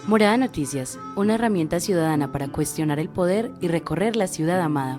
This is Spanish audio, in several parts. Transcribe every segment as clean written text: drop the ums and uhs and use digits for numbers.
Morada Noticias, una herramienta ciudadana para cuestionar el poder y recorrer la ciudad amada.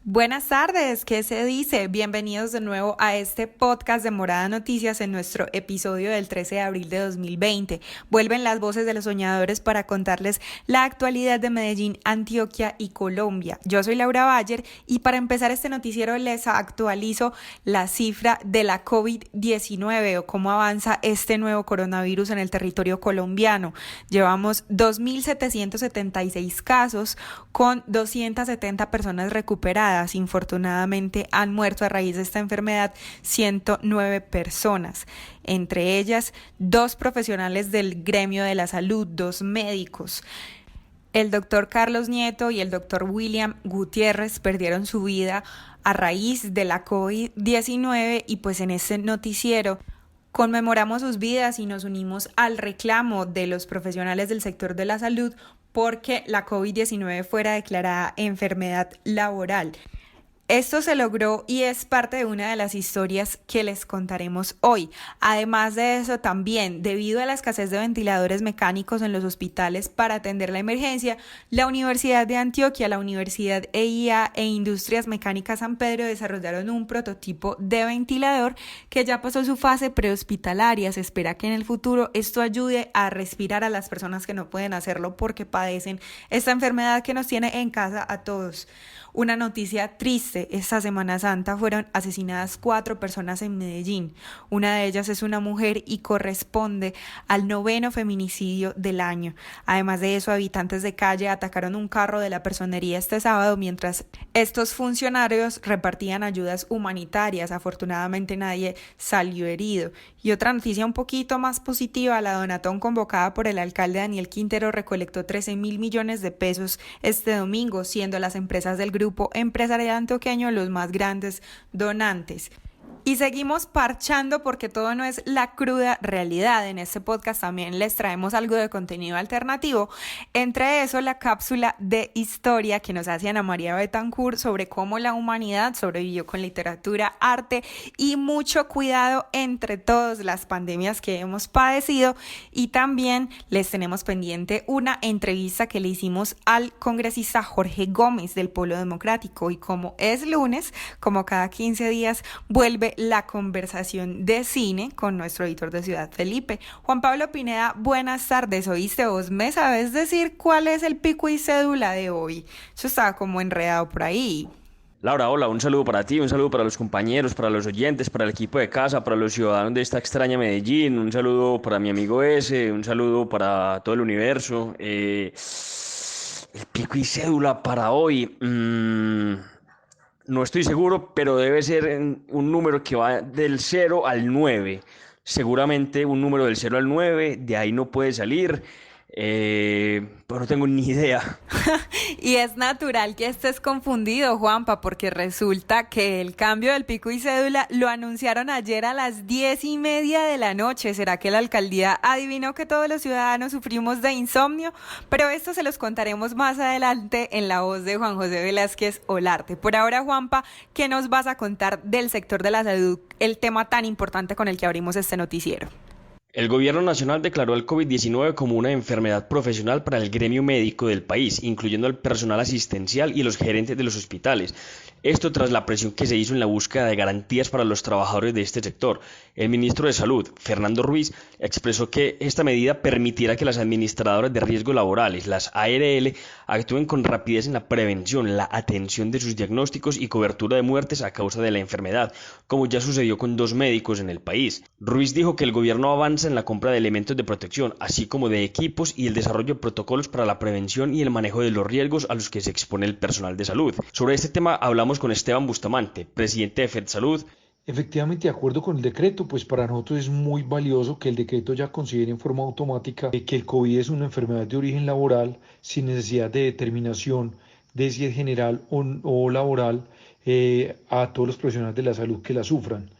Buenas tardes, ¿qué se dice? Bienvenidos de nuevo a este podcast de Morada Noticias en nuestro episodio del 13 de abril de 2020. Vuelven las voces de los soñadores para contarles la actualidad de Medellín, Antioquia y Colombia. Yo soy Laura Bayer y para empezar este noticiero les actualizo la cifra de la COVID-19 o cómo avanza este nuevo coronavirus en el territorio colombiano. Llevamos 2.776 casos con 270 personas recuperadas. Infortunadamente han muerto a raíz de esta enfermedad 109 personas, entre ellas 2 profesionales del gremio de la salud, 2 médicos. El doctor Carlos Nieto y el doctor William Gutiérrez perdieron su vida a raíz de la COVID-19 y pues en este noticiero conmemoramos sus vidas y nos unimos al reclamo de los profesionales del sector de la salud porque la COVID-19 fuera declarada enfermedad laboral. Esto se logró y es parte de una de las historias que les contaremos hoy. Además de eso, también, debido a la escasez de ventiladores mecánicos en los hospitales para atender la emergencia, la Universidad de Antioquia, la Universidad EIA e Industrias Mecánicas San Pedro desarrollaron un prototipo de ventilador que ya pasó su fase prehospitalaria. Se espera que en el futuro esto ayude a respirar a las personas que no pueden hacerlo porque padecen esta enfermedad que nos tiene en casa a todos. Una noticia triste, esta Semana Santa fueron asesinadas 4 personas en Medellín. Una de ellas es una mujer y corresponde al 9º feminicidio del año. Además de eso, habitantes de calle atacaron un carro de la personería este sábado mientras estos funcionarios repartían ayudas humanitarias. Afortunadamente nadie salió herido. Y otra noticia un poquito más positiva, la donatón convocada por el alcalde Daniel Quintero recolectó 13.000 millones de pesos este domingo, siendo las empresas del grupo empresarial antioqueño los más grandes donantes. Y seguimos parchando porque todo no es la cruda realidad. En este podcast también les traemos algo de contenido alternativo. Entre eso, la cápsula de historia que nos hace Ana María Betancourt sobre cómo la humanidad sobrevivió con literatura, arte y mucho cuidado entre todas las pandemias que hemos padecido. Y también les tenemos pendiente una entrevista que le hicimos al congresista Jorge Gómez del Polo Democrático. Y como es lunes, como cada 15 días, vuelve la conversación de cine con nuestro editor de Ciudad Felipe. Juan Pablo Pineda, buenas tardes. ¿Oíste vos? ¿Me sabes decir cuál es el pico y cédula de hoy? Eso estaba como enredado por ahí. Laura, hola, un saludo para ti, un saludo para los compañeros, para los oyentes, para el equipo de casa, para los ciudadanos de esta extraña Medellín, un saludo para mi amigo ese, un saludo para todo el universo. El pico y cédula para hoy... No estoy seguro, pero debe ser un número que va del 0 al 9. Seguramente un número del 0 al 9, de ahí no puede salir, pero no tengo ni idea. Y es natural que estés confundido, Juanpa, porque resulta que el cambio del pico y cédula lo anunciaron ayer a las 10:30 de la noche. ¿Será que la alcaldía adivinó que todos los ciudadanos sufrimos de insomnio? Pero esto se los contaremos más adelante en la voz de Juan José Velázquez Olarte. Por ahora, Juanpa, ¿qué nos vas a contar del sector de la salud, el tema tan importante con el que abrimos este noticiero? El gobierno nacional declaró el COVID-19 como una enfermedad profesional para el gremio médico del país, incluyendo al personal asistencial y los gerentes de los hospitales. Esto tras la presión que se hizo en la búsqueda de garantías para los trabajadores de este sector. El ministro de Salud, Fernando Ruiz, expresó que esta medida permitirá que las administradoras de riesgos laborales, las ARL, actúen con rapidez en la prevención, la atención de sus diagnósticos y cobertura de muertes a causa de la enfermedad, como ya sucedió con 2 médicos en el país. Ruiz dijo que el gobierno avanza en la compra de elementos de protección, así como de equipos y el desarrollo de protocolos para la prevención y el manejo de los riesgos a los que se expone el personal de salud. Sobre este tema hablamos con Esteban Bustamante, presidente de FedSalud. Efectivamente, de acuerdo con el decreto, pues para nosotros es muy valioso que el decreto ya considere en forma automática que el COVID es una enfermedad de origen laboral sin necesidad de determinación de si es general o laboral a todos los profesionales de la salud que la sufran.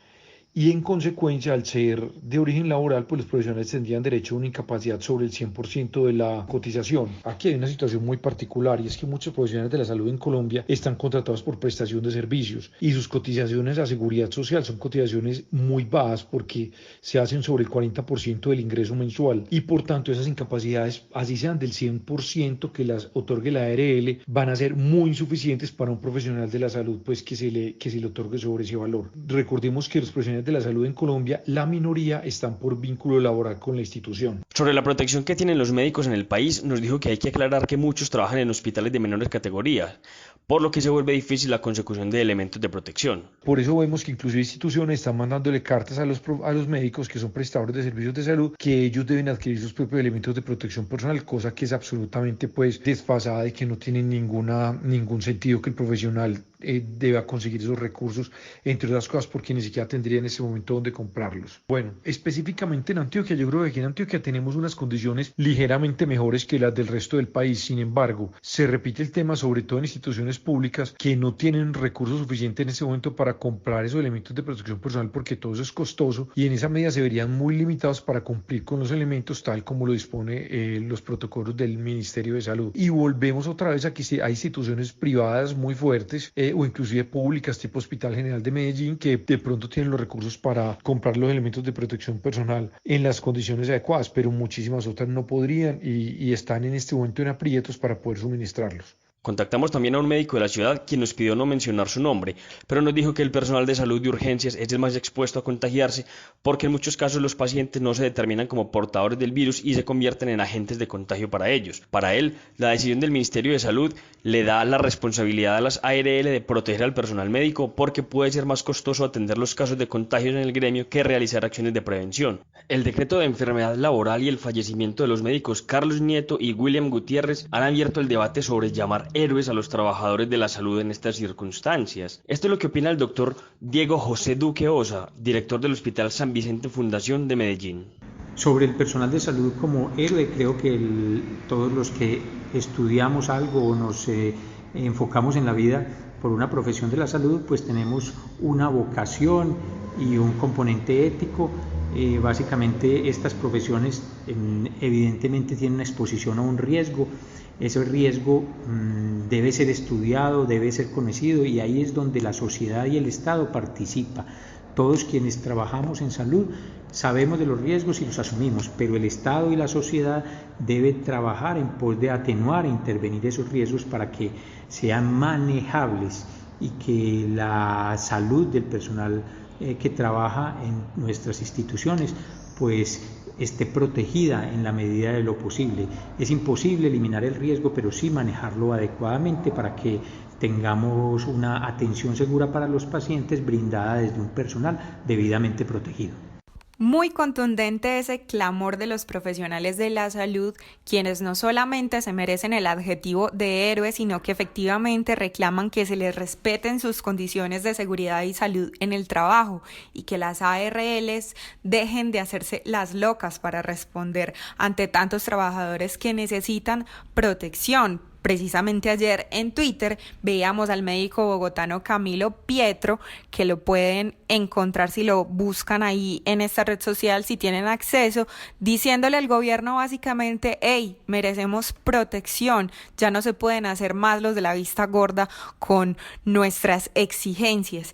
y en consecuencia, al ser de origen laboral, pues los profesionales tendrían derecho a una incapacidad sobre el 100% de la cotización. Aquí hay una situación muy particular y es que muchos profesionales de la salud en Colombia están contratados por prestación de servicios y sus cotizaciones a seguridad social son cotizaciones muy bajas porque se hacen sobre el 40% del ingreso mensual y por tanto esas incapacidades, así sean del 100% que las otorgue la ARL, van a ser muy insuficientes para un profesional de la salud pues que se le otorgue sobre ese valor. Recordemos que los profesionales de la salud en Colombia, la minoría están por vínculo laboral con la institución. Sobre la protección que tienen los médicos en el país, nos dijo que hay que aclarar que muchos trabajan en hospitales de menores categorías, por lo que se vuelve difícil la consecución de elementos de protección. Por eso vemos que incluso instituciones están mandándole cartas a los médicos que son prestadores de servicios de salud que ellos deben adquirir sus propios elementos de protección personal, cosa que es absolutamente pues desfasada y que no tiene ningún sentido que el profesional deba conseguir esos recursos, entre otras cosas porque ni siquiera tendría en ese momento dónde comprarlos. Bueno, específicamente en Antioquia, yo creo que aquí en Antioquia tenemos unas condiciones ligeramente mejores que las del resto del país. Sin embargo, se repite el tema sobre todo en instituciones públicas que no tienen recursos suficientes en ese momento para comprar esos elementos de protección personal porque todo eso es costoso y en esa medida se verían muy limitados para cumplir con los elementos tal como lo dispone los protocolos del Ministerio de Salud. Y volvemos otra vez aquí, hay instituciones privadas muy fuertes o inclusive públicas tipo Hospital General de Medellín que de pronto tienen los recursos para comprar los elementos de protección personal en las condiciones adecuadas, pero muchísimas otras no podrían y están en este momento en aprietos para poder suministrarlos. Contactamos también a un médico de la ciudad quien nos pidió no mencionar su nombre, pero nos dijo que el personal de salud de urgencias es el más expuesto a contagiarse porque en muchos casos los pacientes no se determinan como portadores del virus y se convierten en agentes de contagio para ellos. Para él, la decisión del Ministerio de Salud le da la responsabilidad a las ARL de proteger al personal médico porque puede ser más costoso atender los casos de contagios en el gremio que realizar acciones de prevención. El decreto de enfermedad laboral y el fallecimiento de los médicos Carlos Nieto y William Gutiérrez han abierto el debate sobre llamar héroes a los trabajadores de la salud en estas circunstancias. Esto es lo que opina el doctor Diego José Duque Osa, director del Hospital San Vicente Fundación de Medellín. Sobre el personal de salud como héroe, creo que todos los que estudiamos algo o nos enfocamos en la vida por una profesión de la salud, pues tenemos una vocación y un componente ético. Básicamente estas profesiones evidentemente tienen una exposición a un riesgo. Ese riesgo debe ser estudiado, debe ser conocido y ahí es donde la sociedad y el Estado participan. Todos quienes trabajamos en salud sabemos de los riesgos y los asumimos, pero el Estado y la sociedad deben trabajar en pos de atenuar e intervenir esos riesgos para que sean manejables y que la salud del personal que trabaja en nuestras instituciones pues esté protegida en la medida de lo posible. Es imposible eliminar el riesgo, pero sí manejarlo adecuadamente para que tengamos una atención segura para los pacientes brindada desde un personal debidamente protegido. Muy contundente ese clamor de los profesionales de la salud, quienes no solamente se merecen el adjetivo de héroes, sino que efectivamente reclaman que se les respeten sus condiciones de seguridad y salud en el trabajo y que las ARLs dejen de hacerse las locas para responder ante tantos trabajadores que necesitan protección. Precisamente ayer en Twitter veíamos al médico bogotano Camilo Pietro, que lo pueden encontrar si lo buscan ahí en esta red social, si tienen acceso, diciéndole al gobierno básicamente: hey, merecemos protección, ya no se pueden hacer más los de la vista gorda con nuestras exigencias.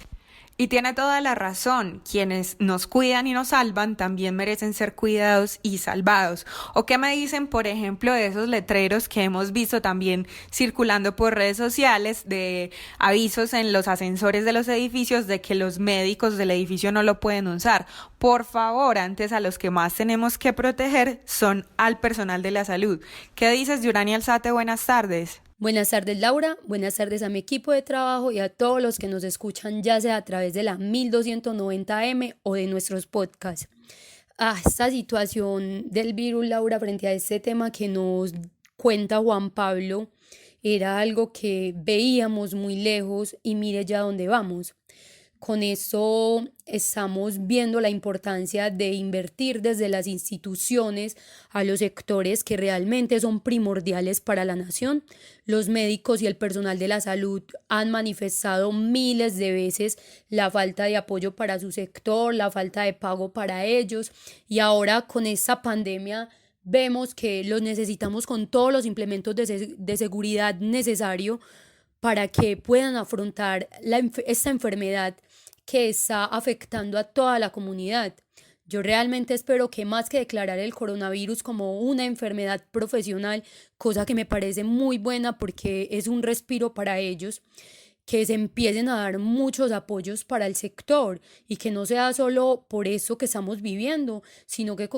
Y tiene toda la razón, quienes nos cuidan y nos salvan también merecen ser cuidados y salvados. ¿O qué me dicen, por ejemplo, de esos letreros que hemos visto también circulando por redes sociales de avisos en los ascensores de los edificios de que los médicos del edificio no lo pueden usar? Por favor, antes a los que más tenemos que proteger son al personal de la salud. ¿Qué dices, Yurani Alzate? Buenas tardes. Buenas tardes, Laura, buenas tardes a mi equipo de trabajo y a todos los que nos escuchan ya sea a través de la 1290M o de nuestros podcasts. Esta situación del virus, Laura, frente a este tema que nos cuenta Juan Pablo, era algo que veíamos muy lejos y mire ya dónde vamos. Con eso estamos viendo la importancia de invertir desde las instituciones a los sectores que realmente son primordiales para la nación. Los médicos y el personal de la salud han manifestado miles de veces la falta de apoyo para su sector, la falta de pago para ellos, y ahora con esta pandemia vemos que los necesitamos con todos los implementos de seguridad necesarios para que puedan afrontar esta enfermedad que está afectando a toda la comunidad. Yo realmente espero que más que declarar el coronavirus como una enfermedad profesional, cosa que me parece muy buena porque es un respiro para ellos, que se empiecen a dar muchos apoyos para el sector y que no sea solo por eso que estamos viviendo, sino que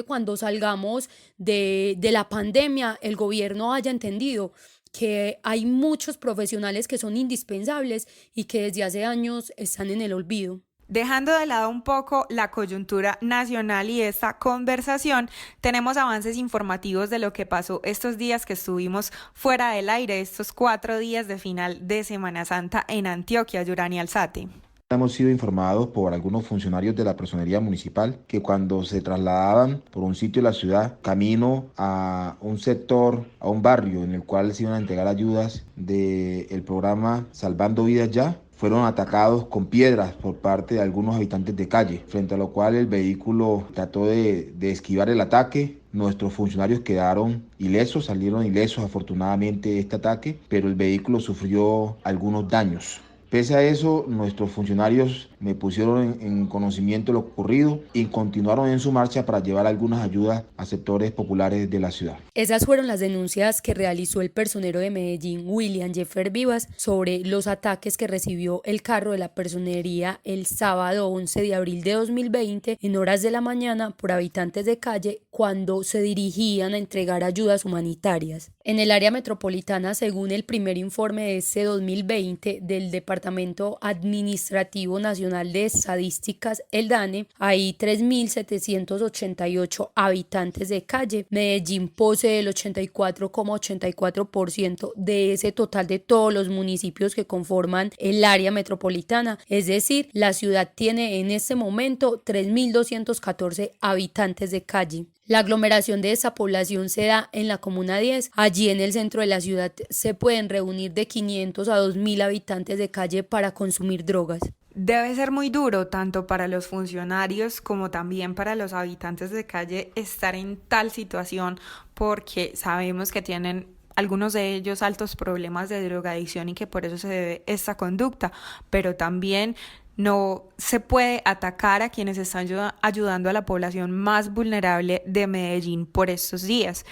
cuando salgamos de la pandemia el gobierno haya entendido que hay muchos profesionales que son indispensables y que desde hace años están en el olvido. Dejando de lado un poco la coyuntura nacional y esta conversación, tenemos avances informativos de lo que pasó estos días que estuvimos fuera del aire, estos 4 días de final de Semana Santa en Antioquia. Yurani Alzate. Hemos sido informados por algunos funcionarios de la personería municipal que cuando se trasladaban por un sitio de la ciudad, camino a un sector, a un barrio en el cual se iban a entregar ayudas del programa Salvando Vidas Ya, fueron atacados con piedras por parte de algunos habitantes de calle, frente a lo cual el vehículo trató de esquivar el ataque. Nuestros funcionarios quedaron ilesos, salieron ilesos afortunadamente de este ataque, pero el vehículo sufrió algunos daños. Pese a eso, nuestros funcionarios me pusieron en conocimiento de lo ocurrido y continuaron en su marcha para llevar algunas ayudas a sectores populares de la ciudad. Esas fueron las denuncias que realizó el personero de Medellín, William Jeffer Vivas, sobre los ataques que recibió el carro de la personería el sábado 11 de abril de 2020 en horas de la mañana por habitantes de calle cuando se dirigían a entregar ayudas humanitarias. En el área metropolitana, según el primer informe de este 2020 del Departamento Administrativo Nacional de Estadísticas, el DANE, hay 3.788 habitantes de calle. Medellín posee el 84,84% de ese total de todos los municipios que conforman el área metropolitana, es decir, la ciudad tiene en este momento 3.214 habitantes de calle. La aglomeración de esa población se da en la Comuna 10. Allí en el centro de la ciudad se pueden reunir de 500 a 2.000 habitantes de calle para consumir drogas. Debe ser muy duro tanto para los funcionarios como también para los habitantes de calle estar en tal situación, porque sabemos que tienen algunos de ellos altos problemas de drogadicción y que por eso se debe esta conducta, pero también no se puede atacar a quienes están ayudando a la población más vulnerable de Medellín por estos días.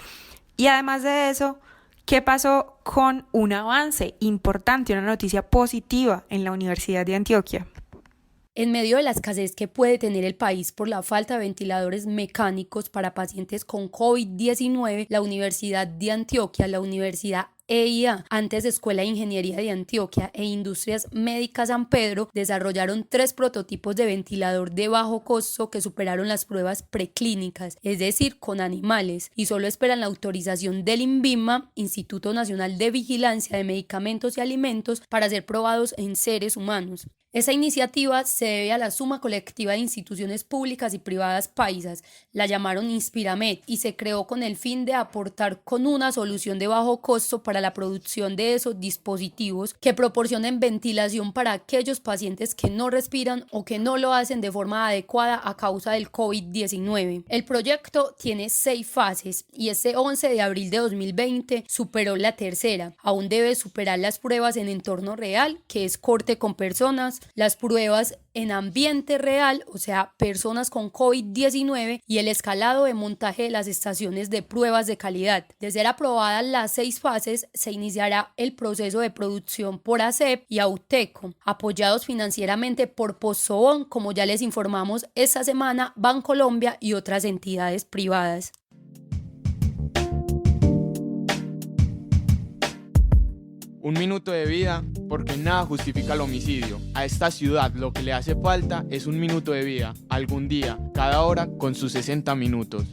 Y además de eso, ¿qué pasó con un avance importante, una noticia positiva en la Universidad de Antioquia? En medio de la escasez que puede tener el país por la falta de ventiladores mecánicos para pacientes con COVID-19, la Universidad de Antioquia, la Universidad EIA, antes Escuela de Ingeniería de Antioquia e Industrias Médicas San Pedro, desarrollaron 3 prototipos de ventilador de bajo costo que superaron las pruebas preclínicas, es decir, con animales, y solo esperan la autorización del INVIMA, Instituto Nacional de Vigilancia de Medicamentos y Alimentos, para ser probados en seres humanos. Esa iniciativa se debe a la suma colectiva de instituciones públicas y privadas paisas. La llamaron Inspiramed y se creó con el fin de aportar con una solución de bajo costo para la producción de esos dispositivos que proporcionen ventilación para aquellos pacientes que no respiran o que no lo hacen de forma adecuada a causa del COVID-19. El proyecto tiene 6 fases y este 11 de abril de 2020 superó la tercera. Aún debe superar las pruebas en entorno real, que es corte con personas, las pruebas en ambiente real, o sea, personas con COVID-19, y el escalado de montaje de las estaciones de pruebas de calidad. De ser aprobadas las 6 fases, se iniciará el proceso de producción por ASEP y Auteco, apoyados financieramente por Postobón, como ya les informamos esta semana, Bancolombia y otras entidades privadas. Un minuto de vida, porque nada justifica el homicidio. A esta ciudad lo que le hace falta es un minuto de vida, algún día, cada hora con sus 60 minutos.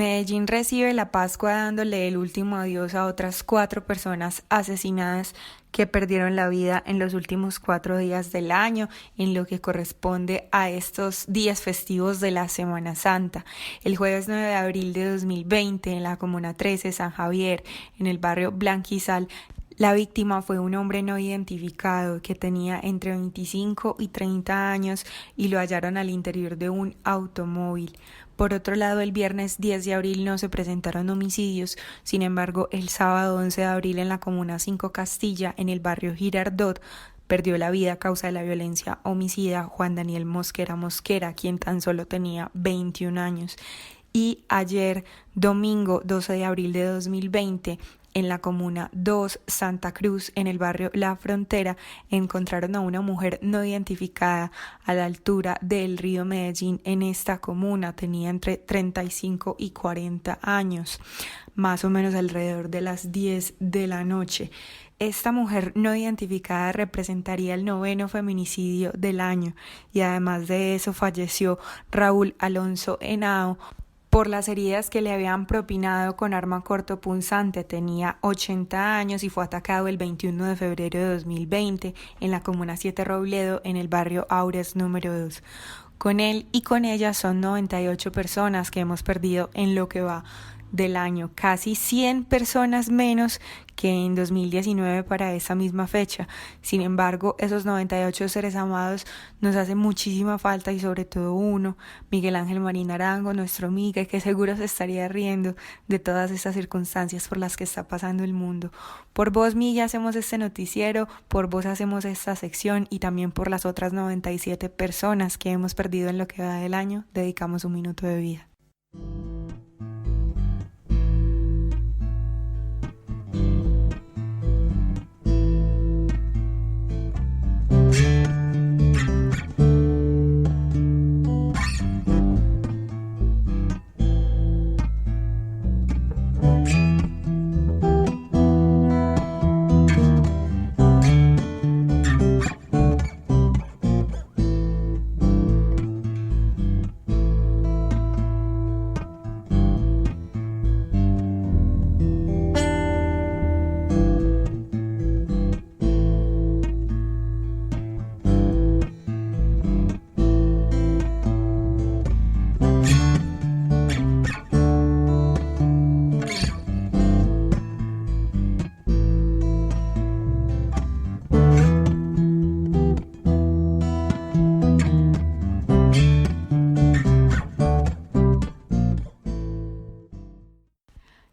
Medellín recibe la Pascua dándole el último adiós a otras 4 personas asesinadas que perdieron la vida en los últimos 4 días del año, en lo que corresponde a estos días festivos de la Semana Santa. El jueves 9 de abril de 2020, en la Comuna 13, San Javier, en el barrio Blanquizal, la víctima fue un hombre no identificado que tenía entre 25 y 30 años y lo hallaron al interior de un automóvil. Por otro lado, el viernes 10 de abril no se presentaron homicidios, sin embargo, el sábado 11 de abril en la Comuna 5 Castilla, en el barrio Girardot, perdió la vida a causa de la violencia homicida Juan Daniel Mosquera, quien tan solo tenía 21 años. Y ayer, domingo 12 de abril de 2020, en la Comuna 2 Santa Cruz, en el barrio La Frontera, encontraron a una mujer no identificada a la altura del río Medellín. En esta comuna tenía entre 35 y 40 años, más o menos alrededor de las 10 de la noche. Esta mujer no identificada representaría el 9º feminicidio del año y además de eso falleció Raúl Alonso Henao por las heridas que le habían propinado con arma cortopunzante. Tenía 80 años y fue atacado el 21 de febrero de 2020 en la Comuna 7 Robledo, en el barrio Aures número 2. Con él y con ella son 98 personas que hemos perdido en lo que va del año, casi 100 personas menos que en 2019 para esa misma fecha. Sin embargo, esos 98 seres amados nos hacen muchísima falta, y sobre todo uno, Miguel Ángel Marín Arango, nuestro Migue, que seguro se estaría riendo de todas estas circunstancias por las que está pasando el mundo. Por vos, Migue, hacemos este noticiero, por vos hacemos esta sección, y también por las otras 97 personas que hemos perdido en lo que va del año, dedicamos un minuto de vida.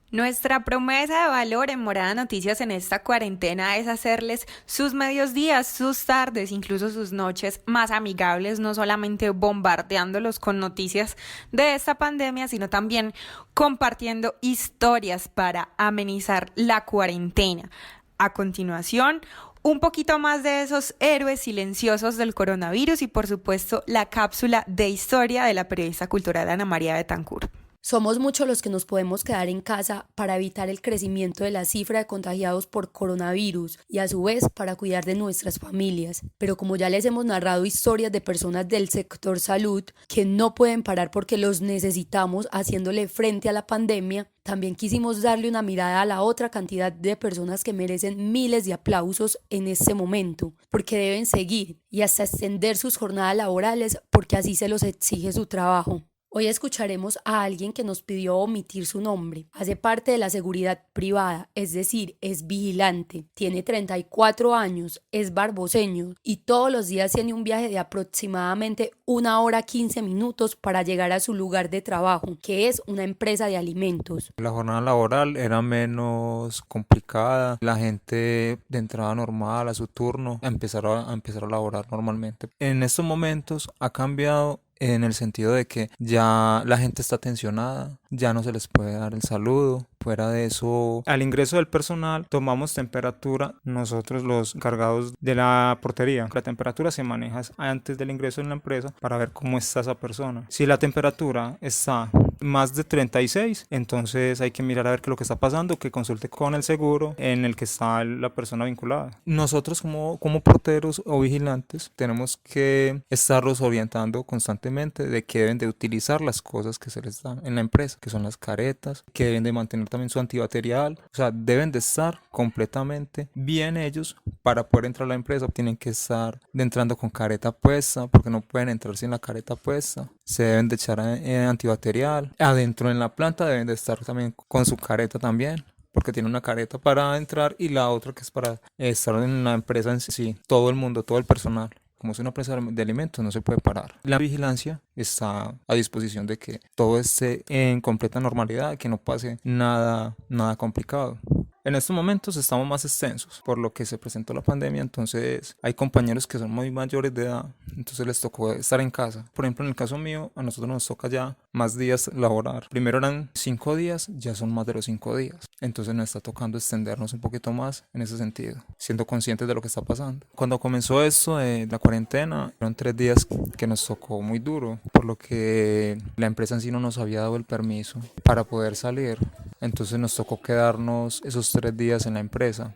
Nuestra promesa de valor en Morada Noticias en esta cuarentena es hacerles sus medios días, sus tardes, incluso sus noches más amigables, no solamente bombardeándolos con noticias de esta pandemia, sino también compartiendo historias para amenizar la cuarentena. A continuación, un poquito más de esos héroes silenciosos del coronavirus y, por supuesto, la cápsula de historia de la periodista cultural Ana María Betancourt. Somos muchos los que nos podemos quedar en casa para evitar el crecimiento de la cifra de contagiados por coronavirus y a su vez para cuidar de nuestras familias. Pero como ya les hemos narrado historias de personas del sector salud que no pueden parar porque los necesitamos haciéndole frente a la pandemia, también quisimos darle una mirada a la otra cantidad de personas que merecen miles de aplausos en este momento, porque deben seguir y hasta extender sus jornadas laborales porque así se los exige su trabajo. Hoy escucharemos a alguien que nos pidió omitir su nombre. Hace parte de la seguridad privada, es decir, es vigilante. Tiene 34 años, es barboseño y todos los días tiene un viaje de aproximadamente 1 hora 15 minutos para llegar a su lugar de trabajo, que es una empresa de alimentos. La jornada laboral era menos complicada. La gente de entrada normal a su turno a empezar a laborar normalmente. En estos momentos ha cambiado en el sentido de que ya la gente está tensionada, ya no se les puede dar el saludo. Fuera de eso, al ingreso del personal tomamos temperatura nosotros los encargados de la portería. La temperatura se maneja antes del ingreso en la empresa para ver cómo está esa persona. Si la temperatura está más de 36, entonces hay que mirar a ver qué es lo que está pasando, que consulte con el seguro en el que está la persona vinculada. Nosotros como porteros o vigilantes tenemos que estarlos orientando constantemente de que deben de utilizar las cosas que se les dan en la empresa, que son las caretas, que deben de mantener también su antibacterial, o sea, deben de estar completamente bien ellos para poder entrar a la empresa. Tienen que estar entrando con careta puesta, porque no pueden entrar sin la careta puesta. Se deben de echar antibacterial. Adentro en la planta deben de estar también con su careta también, porque tiene una careta para entrar y la otra que es para estar en la empresa en sí. Todo el mundo, todo el personal. Como es una empresa de alimentos, no se puede parar. La vigilancia está a disposición de que todo esté en completa normalidad, que no pase nada complicado. En estos momentos estamos más extensos por lo que se presentó la pandemia, entonces hay compañeros que son muy mayores de edad, entonces les tocó estar en casa. Por ejemplo, en el caso mío, a nosotros nos toca ya más días laborar. Primero eran 5 días, ya son más de los 5 días. Entonces nos está tocando extendernos un poquito más en ese sentido, siendo conscientes de lo que está pasando. Cuando comenzó esto de la cuarentena, fueron 3 días que nos tocó muy duro, por lo que la empresa en sí no nos había dado el permiso para poder salir. Entonces nos tocó quedarnos esos 3 días en la empresa.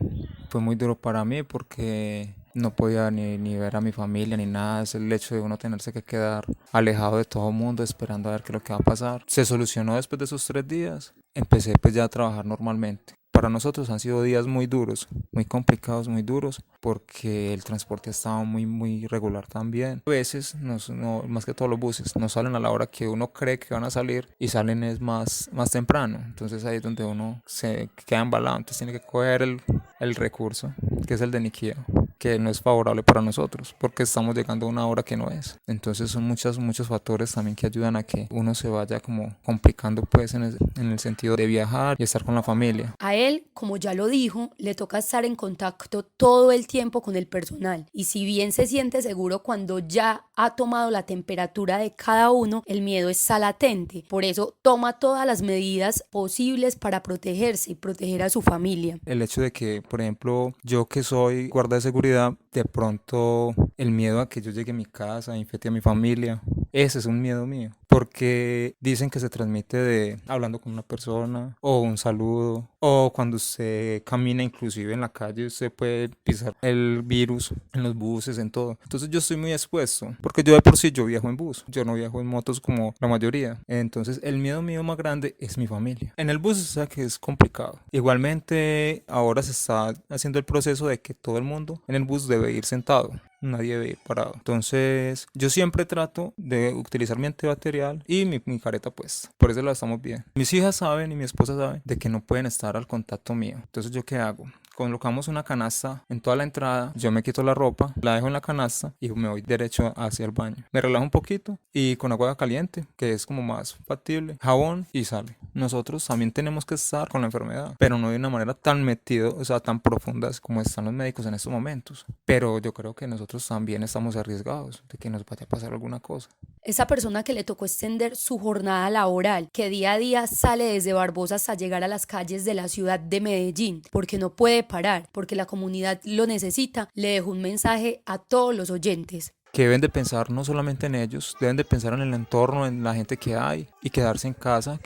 Fue muy duro para mí porque no podía ni ver a mi familia ni nada. Es el hecho de uno tenerse que quedar alejado de todo el mundo esperando a ver qué es lo que va a pasar. Se solucionó después de esos 3 días. Empecé pues ya a trabajar normalmente. Para nosotros han sido días muy duros, muy complicados, muy duros, porque el transporte ha estado muy irregular también. A veces, más que todos los buses, no salen a la hora que uno cree que van a salir y salen es más temprano. Entonces ahí es donde uno se queda embalado. Entonces tiene que coger el recurso, que es el de Niquía, que no es favorable para nosotros, porque estamos llegando a una hora que no es. Entonces son muchos factores también que ayudan a que uno se vaya como complicando pues en el sentido de viajar y estar con la familia. A él, como ya lo dijo, le toca estar en contacto todo el tiempo con el personal, y si bien se siente seguro cuando ya ha tomado la temperatura de cada uno, el miedo está latente. Por eso toma todas las medidas posibles para protegerse y proteger a su familia. El hecho de que, por ejemplo, yo que soy guarda de seguridad, de pronto el miedo a que yo llegue a mi casa, infecte a mi familia, ese es un miedo mío, porque dicen que se transmite de hablando con una persona, o un saludo, o cuando usted camina inclusive en la calle, usted puede pisar el virus en los buses, en todo. Entonces yo estoy muy expuesto, porque yo de por sí yo viajo en bus, yo no viajo en motos como la mayoría. Entonces el miedo mío más grande es mi familia. En el bus, o sea que es complicado. Igualmente ahora se está haciendo el proceso de que todo el mundo en el bus debe ir sentado. Nadie debe ir parado. Entonces yo siempre trato de utilizar mi antibacterial y mi careta puesta. Por eso la estamos bien. Mis hijas saben y mi esposa sabe de que no pueden estar al contacto mío. Entonces ¿yo qué hago? Colocamos una canasta en toda la entrada, yo me quito la ropa, la dejo en la canasta y me voy derecho hacia el baño. Me relajo un poquito y con agua caliente, que es como más factible, jabón y sale. Nosotros también tenemos que estar con la enfermedad, pero no de una manera tan metido, o sea, tan profundas como están los médicos en estos momentos. Pero yo creo que nosotros también estamos arriesgados de que nos vaya a pasar alguna cosa. Esa persona que le tocó extender su jornada laboral, que día a día sale desde Barbosa hasta llegar a las calles de la ciudad de Medellín, porque no puede parar, porque la comunidad lo necesita, le dejo un mensaje a todos los oyentes. Que deben de pensar no solamente en ellos, deben de pensar en el entorno, en la gente que hay, y quedarse en casa,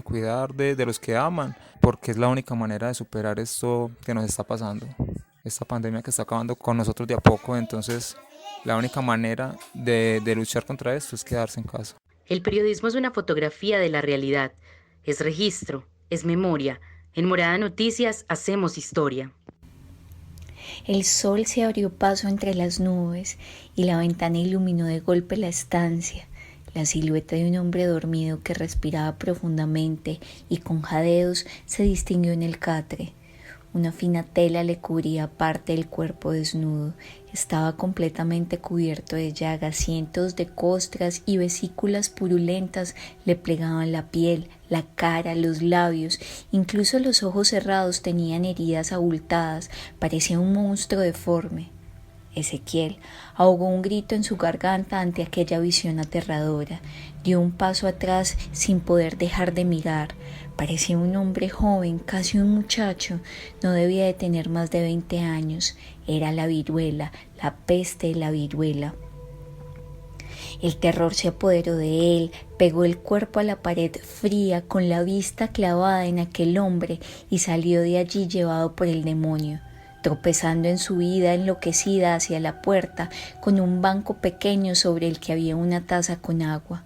cuidar de los que aman, porque es la única manera de superar esto que nos está pasando, esta pandemia que está acabando con nosotros de a poco. Entonces la única manera de luchar contra esto es quedarse en casa. El periodismo es una fotografía de la realidad, es registro, es memoria. En Morada Noticias hacemos historia. El sol se abrió paso entre las nubes y la ventana iluminó de golpe la estancia. La silueta de un hombre dormido que respiraba profundamente y con jadeos se distinguió en el catre. Una fina tela le cubría parte del cuerpo desnudo. Estaba completamente cubierto de llagas, cientos de costras y vesículas purulentas le plegaban la piel, la cara, los labios, incluso los ojos cerrados tenían heridas abultadas, parecía un monstruo deforme. Ezequiel ahogó un grito en su garganta ante aquella visión aterradora. Dio un paso atrás sin poder dejar de mirar. Parecía un hombre joven, casi un muchacho. No debía de tener más de 20 años. Era la viruela, la peste de la viruela. El terror se apoderó de él, pegó el cuerpo a la pared fría con la vista clavada en aquel hombre y salió de allí llevado por el demonio, tropezando en su ida enloquecida hacia la puerta con un banco pequeño sobre el que había una taza con agua.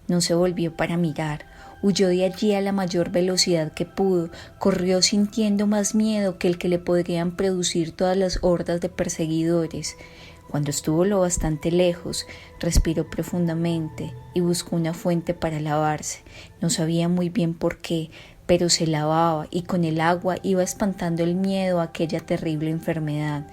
No se volvió para mirar. Huyó de allí a la mayor velocidad que pudo, corrió sintiendo más miedo que el que le podrían producir todas las hordas de perseguidores. Cuando estuvo lo bastante lejos, respiró profundamente y buscó una fuente para lavarse. No sabía muy bien por qué, pero se lavaba y con el agua iba espantando el miedo a aquella terrible enfermedad.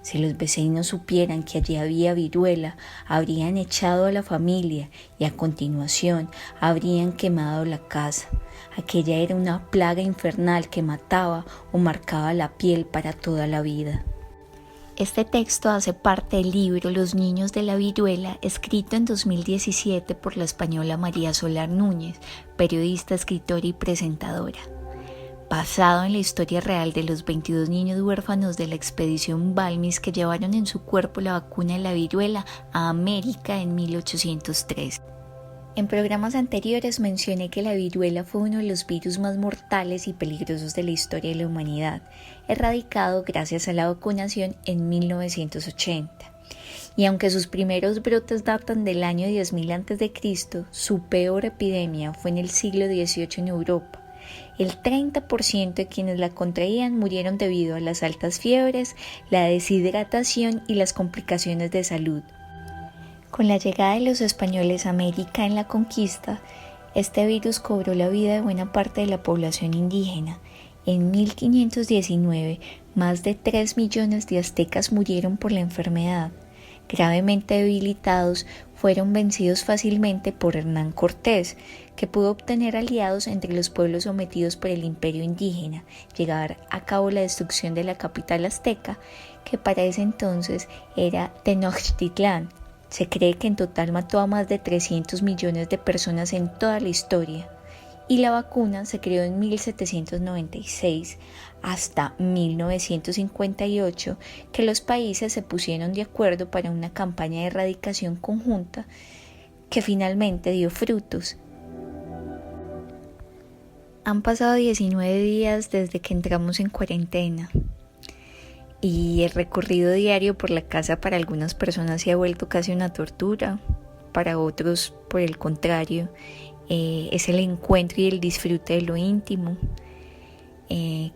Si los vecinos supieran que allí había viruela, habrían echado a la familia y a continuación habrían quemado la casa. Aquella era una plaga infernal que mataba o marcaba la piel para toda la vida. Este texto hace parte del libro Los niños de la viruela, escrito en 2017 por la española María Solar Núñez, periodista, escritora y presentadora. Basado en la historia real de los 22 niños huérfanos de la expedición Balmis que llevaron en su cuerpo la vacuna de la viruela a América en 1803. En programas anteriores mencioné que la viruela fue uno de los virus más mortales y peligrosos de la historia de la humanidad, erradicado gracias a la vacunación en 1980. Y aunque sus primeros brotes datan del año 10.000 a.C., su peor epidemia fue en el siglo XVIII en Europa. El 30% de quienes la contraían murieron debido a las altas fiebres, la deshidratación y las complicaciones de salud. Con la llegada de los españoles a América en la conquista, este virus cobró la vida de buena parte de la población indígena. En 1519, más de 3 millones de aztecas murieron por la enfermedad. Gravemente debilitados, fueron vencidos fácilmente por Hernán Cortés, que pudo obtener aliados entre los pueblos sometidos por el imperio indígena, llevar a cabo la destrucción de la capital azteca, que para ese entonces era Tenochtitlán. Se cree que en total mató a más de 300 millones de personas en toda la historia. Y la vacuna se creó en 1796 hasta 1958, que los países se pusieron de acuerdo para una campaña de erradicación conjunta que finalmente dio frutos. Han pasado 19 días desde que entramos en cuarentena y el recorrido diario por la casa para algunas personas se ha vuelto casi una tortura, para otros, por el contrario, es el encuentro y el disfrute de lo íntimo.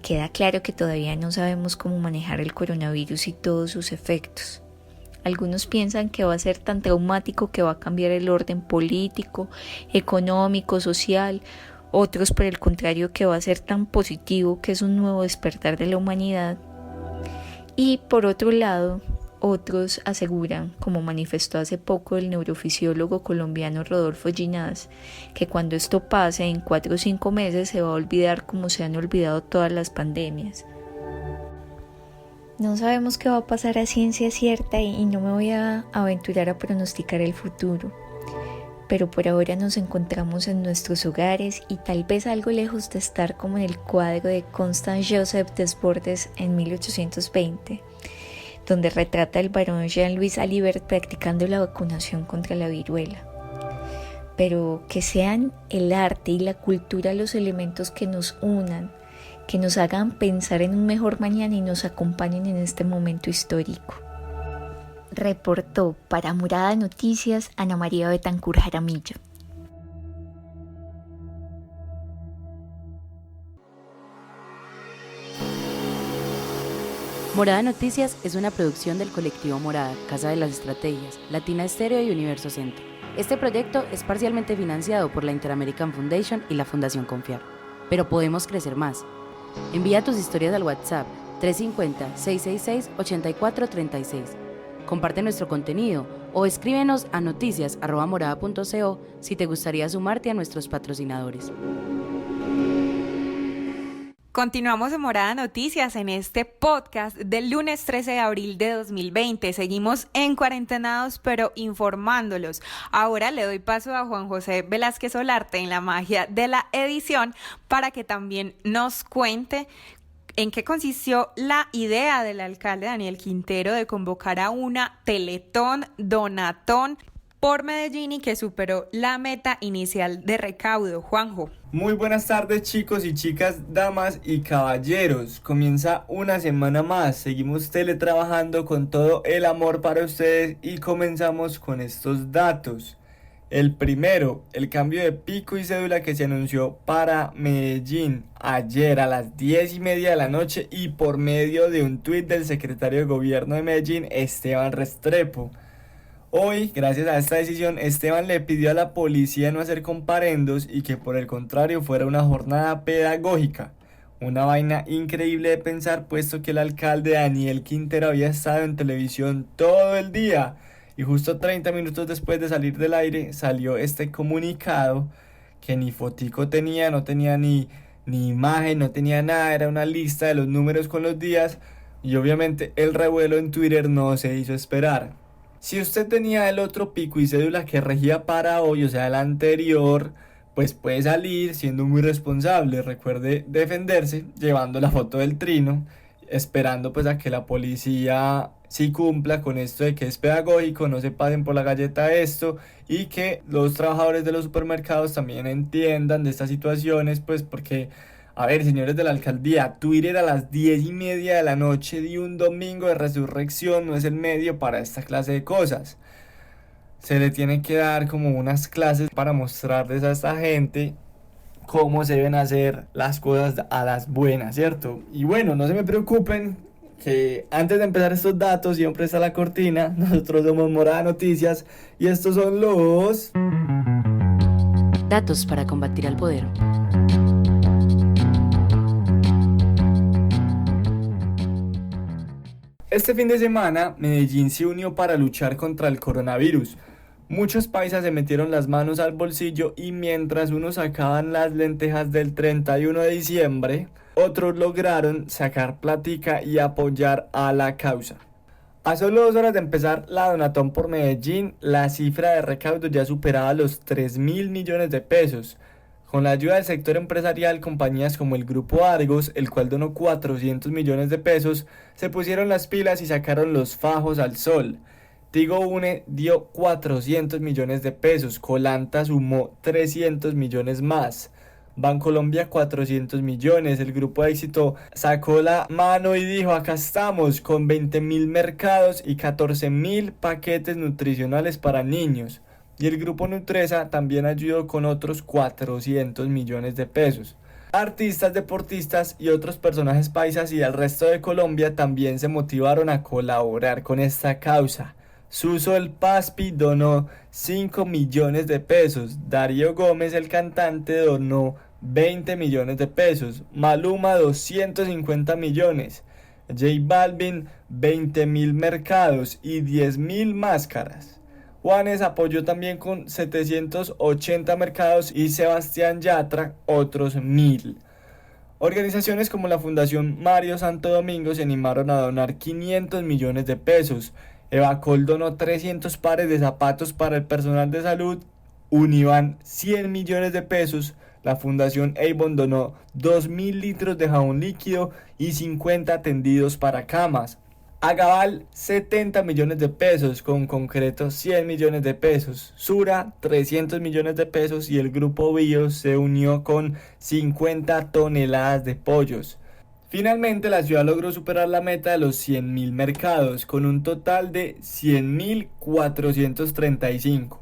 Queda claro que todavía no sabemos cómo manejar el coronavirus y todos sus efectos. Algunos piensan que va a ser tan traumático que va a cambiar el orden político, económico, social. Otros, por el contrario, que va a ser tan positivo que es un nuevo despertar de la humanidad. Y por otro lado, otros aseguran, como manifestó hace poco el neurofisiólogo colombiano Rodolfo Ginás, que cuando esto pase en 4 o 5 meses se va a olvidar como se han olvidado todas las pandemias. No sabemos qué va a pasar a ciencia cierta y no me voy a aventurar a pronosticar el futuro. Pero por ahora nos encontramos en nuestros hogares y tal vez algo lejos de estar como en el cuadro de Constant Joseph Desbordes en 1820, donde retrata el barón Jean-Louis Alibert practicando la vacunación contra la viruela. Pero que sean el arte y la cultura los elementos que nos unan, que nos hagan pensar en un mejor mañana y nos acompañen en este momento histórico. Reportó para Morada Noticias Ana María Betancur Jaramillo. Morada Noticias es una producción del colectivo Morada, Casa de las Estrategias, Latina Estéreo y Universo Centro. Este proyecto es parcialmente financiado por la Inter-American Foundation y la Fundación Confiar. Pero podemos crecer más. Envía tus historias al WhatsApp 350-666-8436. Comparte nuestro contenido o escríbenos a noticias@morada.co si te gustaría sumarte a nuestros patrocinadores. Continuamos en Morada Noticias en este podcast del lunes 13 de abril de 2020. Seguimos en cuarentenados pero informándolos. Ahora le doy paso a Juan José Velázquez Olarte en la magia de la edición para que también nos cuente en qué consistió la idea del alcalde Daniel Quintero de convocar a una Teletón, Donatón por Medellín y que superó la meta inicial de recaudo. Juanjo. Muy buenas tardes, chicos y chicas, damas y caballeros. Comienza una semana más, seguimos teletrabajando con todo el amor para ustedes y comenzamos con estos datos. El primero, el cambio de pico y cédula que se anunció para Medellín ayer a las 10:30 de la noche y por medio de un tuit del secretario de gobierno de Medellín, Esteban Restrepo. Hoy, gracias a esta decisión, Esteban le pidió a la policía no hacer comparendos y que por el contrario fuera una jornada pedagógica. Una vaina increíble de pensar, puesto que el alcalde Daniel Quintero había estado en televisión todo el día. Y justo 30 minutos después de salir del aire salió este comunicado que ni fotico tenía, no tenía ni imagen, no tenía nada, era una lista de los números con los días y obviamente el revuelo en Twitter no se hizo esperar. Si usted tenía el otro pico y cédula que regía para hoy, o sea el anterior, pues puede salir siendo muy responsable. Recuerde defenderse llevando la foto del trino, esperando pues a que la policía sí cumpla con esto de que es pedagógico, no se pasen por la galleta esto y que los trabajadores de los supermercados también entiendan de estas situaciones, pues porque, a ver, señores de la alcaldía, Twitter a las 10:30 de la noche de un domingo de resurrección no es el medio para esta clase de cosas. Se le tiene que dar como unas clases para mostrarles a esta gente cómo se deben hacer las cosas a las buenas, ¿cierto? Y bueno, no se me preocupen que antes de empezar estos datos siempre está la cortina. Nosotros somos Morada Noticias y estos son los datos para combatir al poder. Este fin de semana, Medellín se unió para luchar contra el coronavirus. Muchos paisas se metieron las manos al bolsillo y mientras unos sacaban las lentejas del 31 de diciembre, otros lograron sacar plática y apoyar a la causa. A solo 2 horas de empezar la Donatón por Medellín, la cifra de recaudo ya superaba los 3.000 millones de pesos. Con la ayuda del sector empresarial, compañías como el Grupo Argos, el cual donó 400 millones de pesos, se pusieron las pilas y sacaron los fajos al sol. Tigo Une dio 400 millones de pesos, Colanta sumó 300 millones más. Bancolombia 400 millones, el Grupo Éxito sacó la mano y dijo acá estamos con 20.000 mercados y 14.000 paquetes nutricionales para niños. Y el Grupo Nutresa también ayudó con otros 400 millones de pesos. Artistas, deportistas y otros personajes paisas y del resto de Colombia también se motivaron a colaborar con esta causa. Suso el Paspi donó 5 millones de pesos, Darío Gómez el cantante donó 20 millones de pesos, Maluma 250 millones, J Balvin 20.000 mercados y 10.000 máscaras. Juanes apoyó también con 780 mercados y Sebastián Yatra otros 1.000. Organizaciones como la Fundación Mario Santo Domingo se animaron a donar 500 millones de pesos. Evacol donó 300 pares de zapatos para el personal de salud. Univan 100 millones de pesos. La Fundación Avon donó 2.000 litros de jabón líquido y 50 tendidos para camas. Agaval 70 millones de pesos, con Concreto 100 millones de pesos, Sura 300 millones de pesos y el Grupo Bio se unió con 50 toneladas de pollos. Finalmente la ciudad logró superar la meta de los 100.000 mercados con un total de 100.435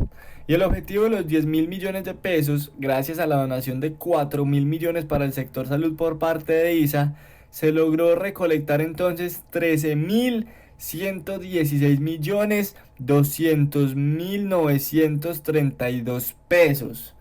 y el objetivo de los 10.000 millones de pesos, gracias a la donación de 4.000 millones para el sector salud por parte de ISA, se logró recolectar entonces 13.116.200.932 pesos.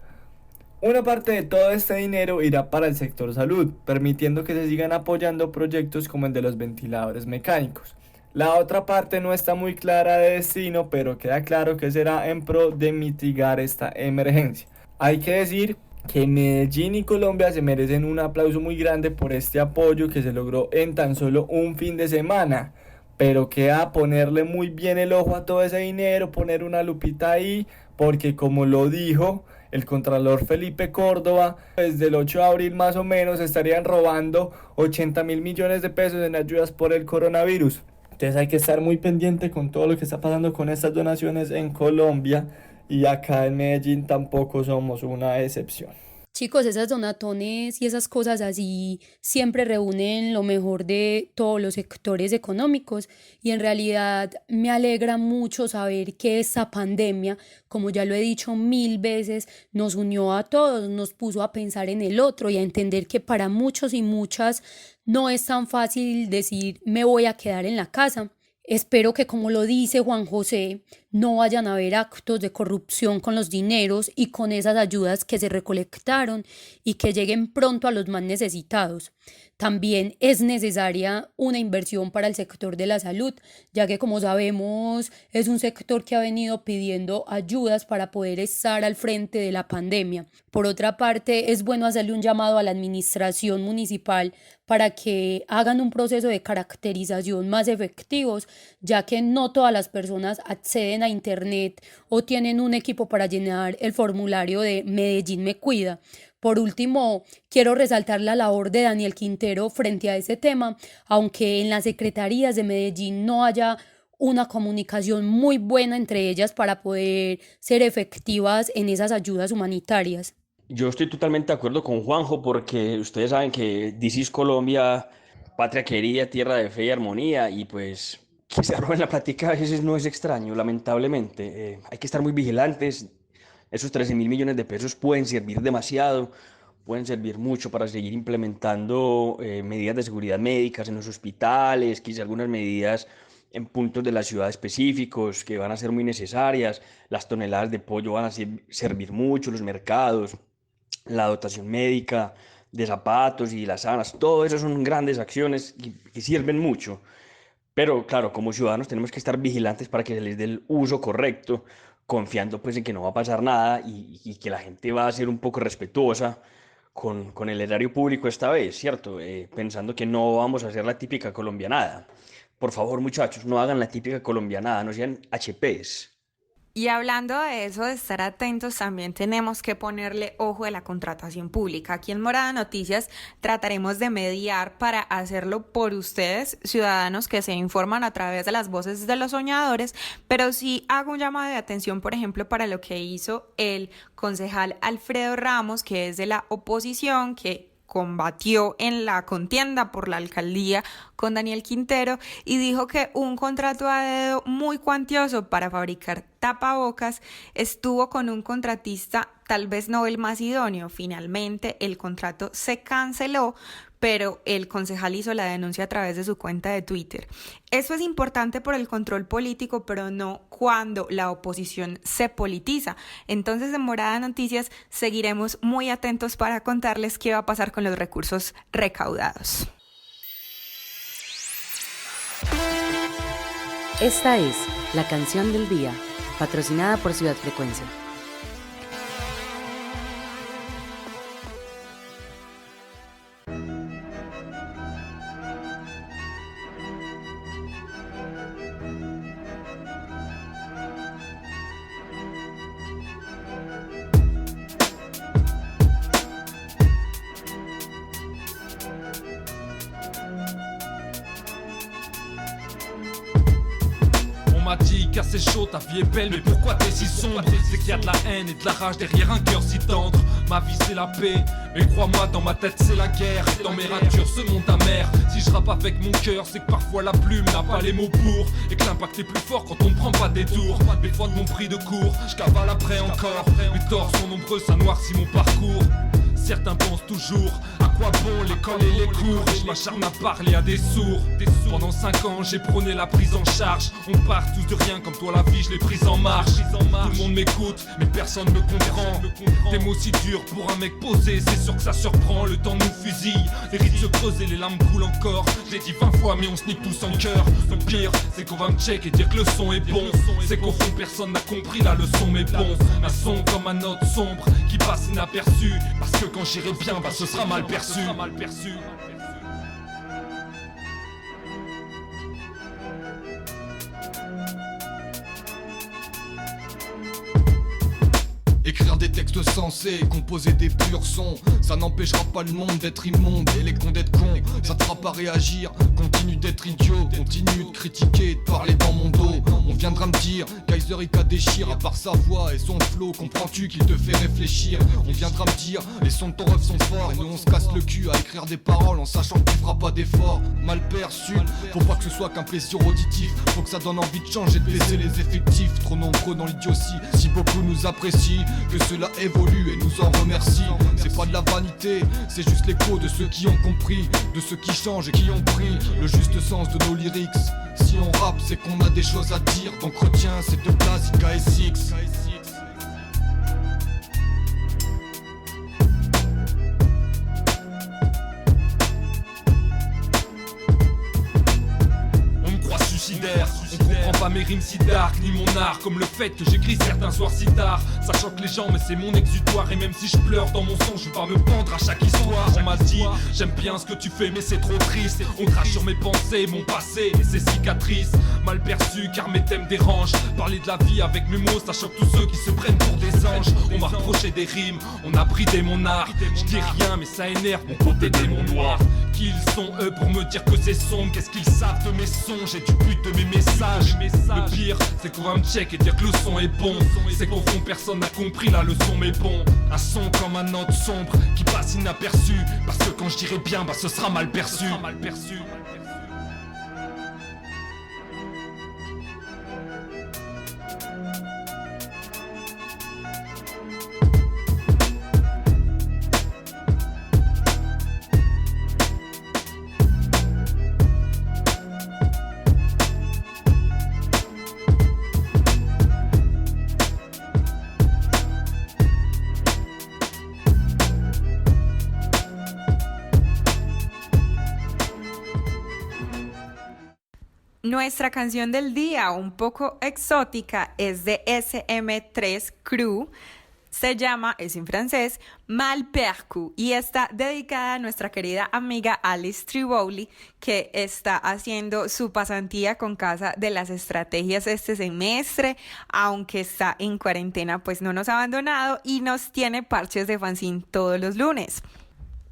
Una parte de todo este dinero irá para el sector salud, permitiendo que se sigan apoyando proyectos como el de los ventiladores mecánicos. La otra parte no está muy clara de destino, pero queda claro que será en pro de mitigar esta emergencia. Hay que decir que Medellín y Colombia se merecen un aplauso muy grande por este apoyo que se logró en tan solo un fin de semana, pero queda ponerle muy bien el ojo a todo ese dinero, poner una lupita ahí, porque como lo dijo el contralor Felipe Córdoba, desde el 8 de abril más o menos estarían robando 80.000 millones de pesos en ayudas por el coronavirus. Entonces hay que estar muy pendiente con todo lo que está pasando con estas donaciones en Colombia, y acá en Medellín tampoco somos una excepción. Chicos, esas donatones y esas cosas así siempre reúnen lo mejor de todos los sectores económicos, y en realidad me alegra mucho saber que esta pandemia, como ya lo he dicho 1000 veces, nos unió a todos, nos puso a pensar en el otro y a entender que para muchos y muchas no es tan fácil decir me voy a quedar en la casa. Espero que, como lo dice Juan José, no vayan a haber actos de corrupción con los dineros y con esas ayudas que se recolectaron, y que lleguen pronto a los más necesitados. También es necesaria una inversión para el sector de la salud, ya que, como sabemos, es un sector que ha venido pidiendo ayudas para poder estar al frente de la pandemia. Por otra parte, es bueno hacerle un llamado a la administración municipal para que hagan un proceso de caracterización más efectivos, ya que no todas las personas acceden a internet o tienen un equipo para llenar el formulario de Medellín me cuida. Por último, quiero resaltar la labor de Daniel Quintero frente a ese tema, aunque en las secretarías de Medellín no haya una comunicación muy buena entre ellas para poder ser efectivas en esas ayudas humanitarias. Yo estoy totalmente de acuerdo con Juanjo, porque ustedes saben que DC es Colombia, patria querida, tierra de fe y armonía, y pues que se roben la plática a veces no es extraño, lamentablemente. Hay que estar muy vigilantes. Esos 13.000 millones de pesos pueden servir demasiado, pueden servir mucho para seguir implementando medidas de seguridad médicas en los hospitales, quizá algunas medidas en puntos de la ciudad específicos que van a ser muy necesarias. Las toneladas de pollo van a servir mucho, los mercados, la dotación médica de zapatos y las sábanas, todo eso son grandes acciones que sirven mucho. Pero claro, como ciudadanos tenemos que estar vigilantes para que se les dé el uso correcto, confiando pues en que no va a pasar nada, y que la gente va a ser un poco respetuosa con el erario público esta vez, ¿cierto? Pensando que no vamos a hacer la típica colombianada. Por favor, muchachos, no hagan la típica colombianada, no sean HPs. Y hablando de eso, de estar atentos, también tenemos que ponerle ojo a la contratación pública. Aquí en Morada Noticias trataremos de mediar para hacerlo por ustedes, ciudadanos que se informan a través de las voces de los soñadores, pero sí hago un llamado de atención, por ejemplo, para lo que hizo el concejal Alfredo Ramos, que es de la oposición, que combatió en la contienda por la alcaldía con Daniel Quintero, y dijo que un contrato a dedo muy cuantioso para fabricar tapabocas estuvo con un contratista tal vez no el más idóneo. Finalmente el contrato se canceló, pero el concejal hizo la denuncia a través de su cuenta de Twitter. Eso es importante por el control político, pero no cuando la oposición se politiza. Entonces, en Morada Noticias seguiremos muy atentos para contarles qué va a pasar con los recursos recaudados. Esta es la canción del día, patrocinada por Ciudad Frecuencia. m'a dit qu'assez chaud, ta vie est belle, mais pourquoi t'es si sombre? C'est qu'il y a de la haine et de la rage derrière un cœur si tendre. Ma vie c'est la paix, mais crois-moi dans ma tête c'est la guerre. Et dans mes ratures ce monde amer. Si je rappe avec mon cœur, c'est que parfois la plume n'a pas les mots pour, et que l'impact est plus fort quand on ne prend pas des tours. Mes fois de mon prix de cours, je cavale après encore. Mes torts sont nombreux, ça noircit mon parcours. Certains pensent toujours à quoi bon l'école et les cours. Je m'acharne à parler à des sourds. Pendant 5 ans j'ai prôné la prise en charge. On part tous de rien, comme toi la vie je l'ai prise en marche. Tout le monde m'écoute mais personne me comprend. Des mots si durs pour un mec posé, c'est sûr que ça surprend. Le temps nous fusille, les rides se creusent et les larmes coulent encore. J'ai dit 20 fois mais on se nique tous en cœur. Le pire c'est qu'on va me check et dire que le son est bon. C'est qu'au fond personne n'a compris la leçon, mais bon. Un son comme un note sombre qui passe inaperçu. Parce que quand j'irai bien, bah ce sera mal perçu. Écrire des textes sensés, composer des purs sons, ça n'empêchera pas le monde d'être immonde et les cons d'être cons. Ça te fera pas réagir, continue continue d'être idiot, continue de critiquer et de parler dans mon dos. On viendra me dire, Kaiser Ika déchire, à part sa voix et son flow, comprends-tu qu'il te fait réfléchir? On viendra me dire, les sons de ton ref sont forts, et nous on se casse le cul à écrire des paroles en sachant que tu feras pas d'efforts. Mal perçu, faut pas que ce soit qu'un plaisir auditif, faut que ça donne envie de changer, de baisser les effectifs. Trop nombreux dans l'idiotie, si beaucoup nous apprécient, que cela évolue et nous en remercie. C'est pas de la vanité, c'est juste l'écho de ceux qui ont compris, de ceux qui changent et qui ont pris le juste sens de nos lyrics. Si on rappe, c'est qu'on a des choses à dire, donc retiens ces deux places, Ika et Six. On comprend pas mes rimes si dark, ni mon art, comme le fait que j'écris certains soirs si tard. Ça choque les gens mais c'est mon exutoire, et même si je pleure dans mon son, je vais pas me pendre à chaque histoire. On m'a dit, j'aime bien ce que tu fais mais c'est trop triste. On crache sur mes pensées, mon passé et ses cicatrices. Mal perçu car mes thèmes dérangent. Parler de la vie avec mes mots, ça choque tous ceux qui se prennent pour des anges. On m'a reproché des rimes, on a bridé mon art. Je dis rien mais ça énerve mon côté démon noir. Qui ils sont eux pour me dire que c'est sombre? Qu'est-ce qu'ils savent de mes sons? J'ai du but de mes messages. Le pire c'est qu'on va me check et dire que le son est bon. C'est qu'au fond personne n'a compris la leçon mais bon. Un son comme un note sombre qui passe inaperçu. Parce que quand je dirai bien bah ce sera mal perçu. Nuestra canción del día, un poco exótica, es de SM3 Crew. Se llama, es en francés, Malpercu, y está dedicada a nuestra querida amiga Alice Triboli, que está haciendo su pasantía con Casa de las Estrategias este semestre, aunque está en cuarentena, pues no nos ha abandonado y nos tiene parches de fanzine todos los lunes.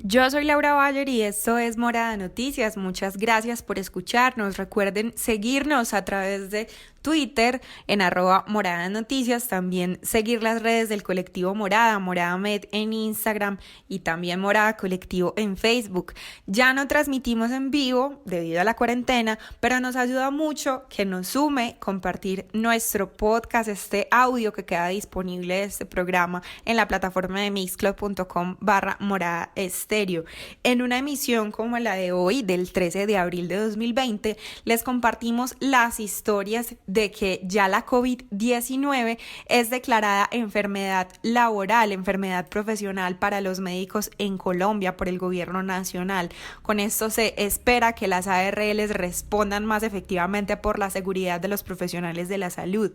Yo soy Laura Bayer y esto es Morada Noticias. Muchas gracias por escucharnos. Recuerden seguirnos a través de Twitter en @Morada Noticias, también seguir las redes del colectivo Morada, Morada Med en Instagram y también Morada Colectivo en Facebook. Ya no transmitimos en vivo debido a la cuarentena, pero nos ayuda mucho que nos sume compartir nuestro podcast, este audio que queda disponible de este programa en la plataforma de mixclub.com/Morada Estéreo. En una emisión como la de hoy, del 13 de abril de 2020, les compartimos las historias de que ya la COVID-19 es declarada enfermedad laboral, enfermedad profesional para los médicos en Colombia por el gobierno nacional. Con esto se espera que las ARLs respondan más efectivamente por la seguridad de los profesionales de la salud.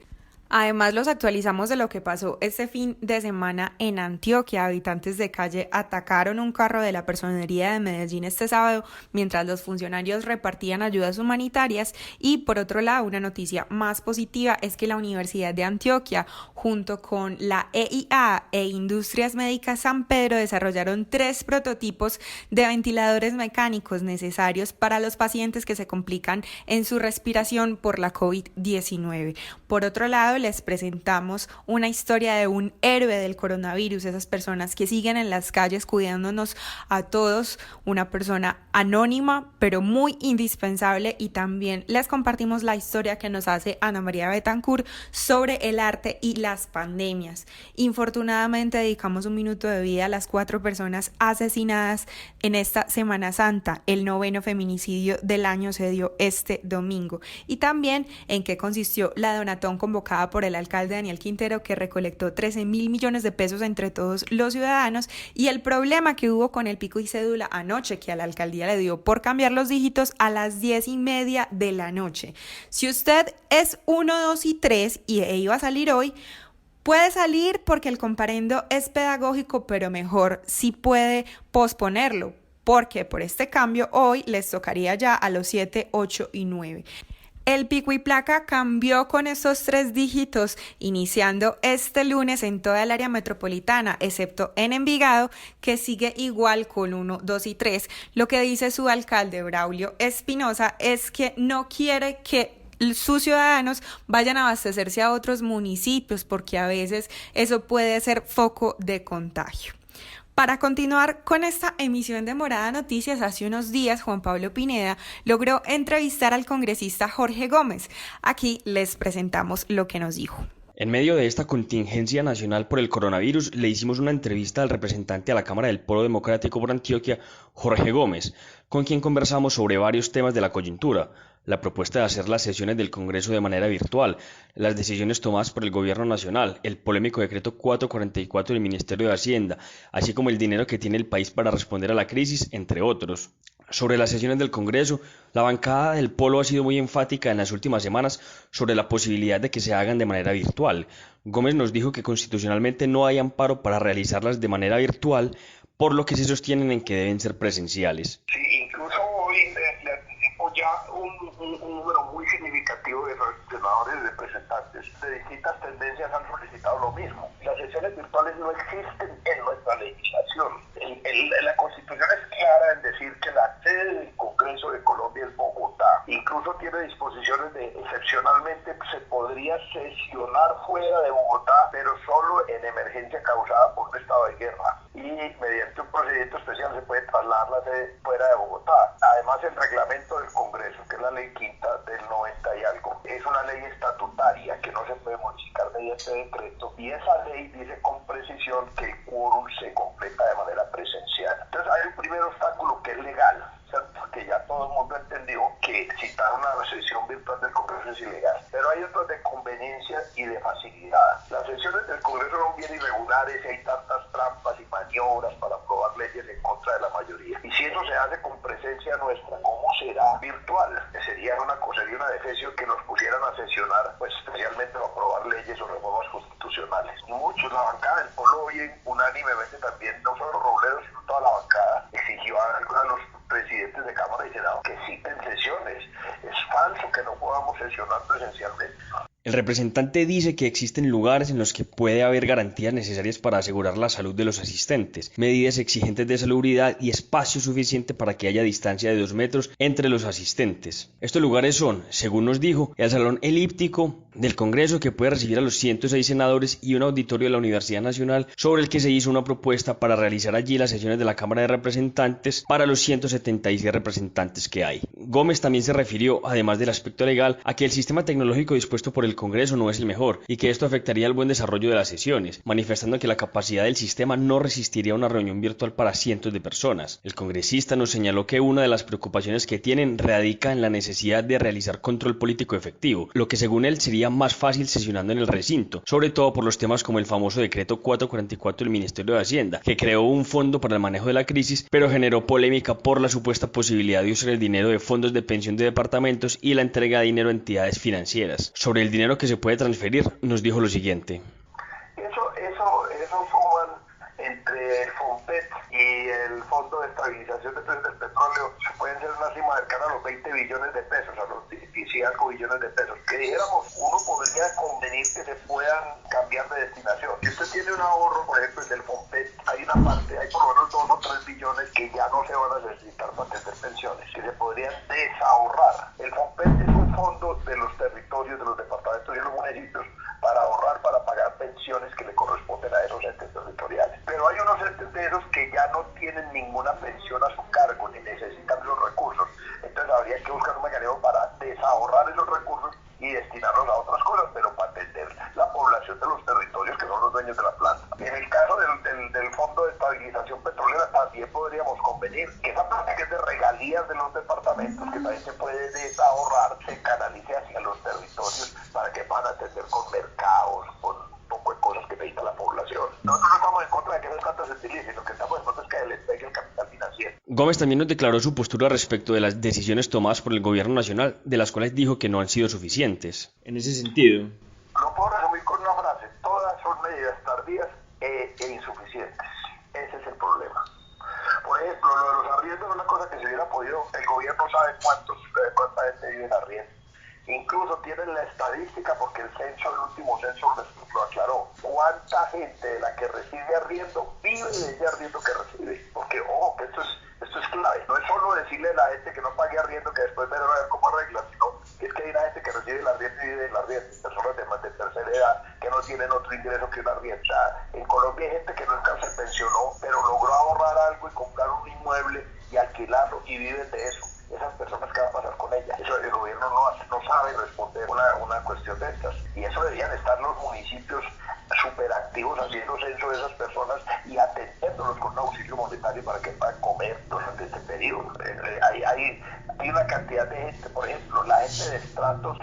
Además, los actualizamos de lo que pasó este fin de semana en Antioquia. Habitantes de calle atacaron un carro de la Personería de Medellín este sábado mientras los funcionarios repartían ayudas humanitarias. Y por otro lado, una noticia más positiva es que la Universidad de Antioquia, junto con la EIA e Industrias Médicas San Pedro, desarrollaron 3 prototipos de ventiladores mecánicos necesarios para los pacientes que se complican en su respiración por la COVID-19. Por otro lado, les presentamos una historia de un héroe del coronavirus, esas personas que siguen en las calles cuidándonos a todos, una persona anónima pero muy indispensable, y también les compartimos la historia que nos hace Ana María Betancourt sobre el arte y las pandemias. Infortunadamente dedicamos un minuto de vida a las 4 personas asesinadas en esta Semana Santa. El 9º feminicidio del año se dio este domingo, y también en qué consistió la donatón convocada por el alcalde Daniel Quintero, que recolectó 13.000 millones de pesos entre todos los ciudadanos, y el problema que hubo con el pico y cédula anoche, que a la alcaldía le dio por cambiar los dígitos a las 10:30 de la noche. Si usted es 1, 2 y 3 y iba a salir hoy, puede salir porque el comparendo es pedagógico, pero mejor si puede posponerlo, porque por este cambio hoy les tocaría ya a los 7, 8 y 9. El pico y placa cambió con estos 3 dígitos, iniciando este lunes en toda el área metropolitana, excepto en Envigado, que sigue igual con 1, 2 y 3. Lo que dice su alcalde, Braulio Espinosa, es que no quiere que sus ciudadanos vayan a abastecerse a otros municipios, porque a veces eso puede ser foco de contagio. Para continuar con esta emisión de Morada Noticias, hace unos días Juan Pablo Pineda logró entrevistar al congresista Jorge Gómez. Aquí les presentamos lo que nos dijo. En medio de esta contingencia nacional por el coronavirus, le hicimos una entrevista al representante a la Cámara del Polo Democrático por Antioquia, Jorge Gómez, con quien conversamos sobre varios temas de la coyuntura: la propuesta de hacer las sesiones del Congreso de manera virtual, las decisiones tomadas por el Gobierno Nacional, el polémico decreto 444 del Ministerio de Hacienda, así como el dinero que tiene el país para responder a la crisis, entre otros. Sobre las sesiones del Congreso, la bancada del Polo ha sido muy enfática en las últimas semanas sobre la posibilidad de que se hagan de manera virtual. Gómez nos dijo que constitucionalmente no hay amparo para realizarlas de manera virtual, por lo que se sostienen en que deben ser presenciales. Sí, incluso hoy le anticipo ya un número muy significativo de senadores y representantes de distintas tendencias han solicitado lo mismo. Las sesiones virtuales no existen en nuestra legislación. La Constitución es clara en decir que la sede del Congreso de Colombia es Bogotá. Incluso tiene disposiciones de excepcionalmente se podría sesionar fuera de Bogotá, pero solo en emergencia causada por un estado de guerra. Y mediante un procedimiento especial se puede trasladar la sede fuera de Bogotá. Además, el reglamento del Congreso, que es la ley quinta del 90 y algo, es una ley estatutaria que no se puede modificar mediante decreto, y esa ley dice con precisión que el quórum se completa de manera presencial. Entonces hay un primer obstáculo que es legal, ¿cierto? Que ya todo el mundo entendió que citar una sesión virtual del Congreso es ilegal, pero hay otros de conveniencia y de facilidad. Las sesiones del Congreso son bien irregulares y hay tantas trampas y maniobras para aprobar leyes en contra de la mayoría. Y si eso se hace con presencia nuestra, ¿cómo será virtual? Sería una defecio que nos pusieran a sesionar, pues especialmente para aprobar leyes o reformas constitucionales. Muchos, la bancada del Polo hoy unánimemente también, no solo Robledo, sino toda la bancada, exigió a los presidentes de Cámara y Senado que citen sesiones. Es falso que no podamos sesionar presencialmente. El representante dice que existen lugares en los que puede haber garantías necesarias para asegurar la salud de los asistentes, medidas exigentes de salubridad y espacio suficiente para que haya distancia de 2 metros entre los asistentes. Estos lugares son, según nos dijo, el Salón Elíptico del Congreso, que puede recibir a los 106 senadores, y un auditorio de la Universidad Nacional, sobre el que se hizo una propuesta para realizar allí las sesiones de la Cámara de Representantes para los 176 representantes que hay. Gómez también se refirió, además del aspecto legal, a que el sistema tecnológico dispuesto por el Congreso no es el mejor y que esto afectaría el buen desarrollo de las sesiones, manifestando que la capacidad del sistema no resistiría a una reunión virtual para cientos de personas. El congresista nos señaló que una de las preocupaciones que tienen radica en la necesidad de realizar control político efectivo, lo que según él sería más fácil sesionando en el recinto, sobre todo por los temas como el famoso decreto 444 del Ministerio de Hacienda, que creó un fondo para el manejo de la crisis, pero generó polémica por la supuesta posibilidad de usar el dinero de fondos de pensión de departamentos y la entrega de dinero a entidades financieras. Sobre el dinero que se puede transferir, nos dijo lo siguiente. Eso suman entre el FOMPET y el Fondo de Estabilización de Precios del Petróleo, pueden ser una cima cercana a los 20 billones de pesos, a los 15 billones de pesos. Que dijéramos, uno podría convenir que se puedan cambiar de destinación. Si usted tiene un ahorro, por ejemplo, en el FOMPET, hay una parte, hay por lo menos 2 o 3 billones que ya no se van a necesitar para atender pensiones, que se podrían desahorrar. El FOMPET es un fondo de los territorios, de los departamentos y los municipios, para ahorrar, para pagar pensiones que le corresponden a esos entes territoriales. Pero hay unos entes de esos que ya no tienen ninguna pensión a su cargo ni necesitan los recursos. Entonces habría que buscar un mecanismo para desahorrar esos recursos y destinarlos a otras cosas, pero para atender la población de los territorios que son los dueños de la planta. En el caso del Fondo de Estabilización Petrolera también podríamos convenir que esa parte que es de regalías de los departamentos, que también se puede desahorrar, se canalice hacia los territorios para que puedan atender con mercados, con un poco de cosas que necesita la población. Nosotros no estamos en contra de que esas plantas se utilicen, lo que estamos en contra es que les pegue el capital financiero. Gómez también nos declaró su postura respecto de las decisiones tomadas por el Gobierno Nacional, de las cuales dijo que no han sido suficientes. En ese sentido, lo puedo resumir con una frase: todas son medidas tardías e insuficientes. Ese es el problema. Por ejemplo, lo de los arriendos es una cosa que se hubiera podido, el gobierno sabe cuánta gente vive en arriendo, Incluso tienen la estadística, porque el último censo lo aclaró. ¿Cuánta gente de la que recibe arriendo vive de ese arriendo que recibe? Porque, ojo, que esto es clave. No es solo decirle a la gente que no pague arriendo, que después ver a ver cómo arregla, sino es que hay una gente que recibe el arriendo y vive del arriendo. Personas de tercera edad que no tienen otro ingreso que un arriendo. O sea, en Colombia hay gente que nunca se pensionó, pero logró ahorrar algo y comprar un inmueble y alquilarlo y viven de eso. Esas personas, ¿qué va a pasar con ellas? Eso el gobierno no sabe responder una cuestión de estas. Y eso deberían estar los municipios súper activos haciendo censo de esas personas y atendiéndolos con un auxilio monetario para que puedan comer durante este periodo. Hay una cantidad de gente, por ejemplo, la gente de estratos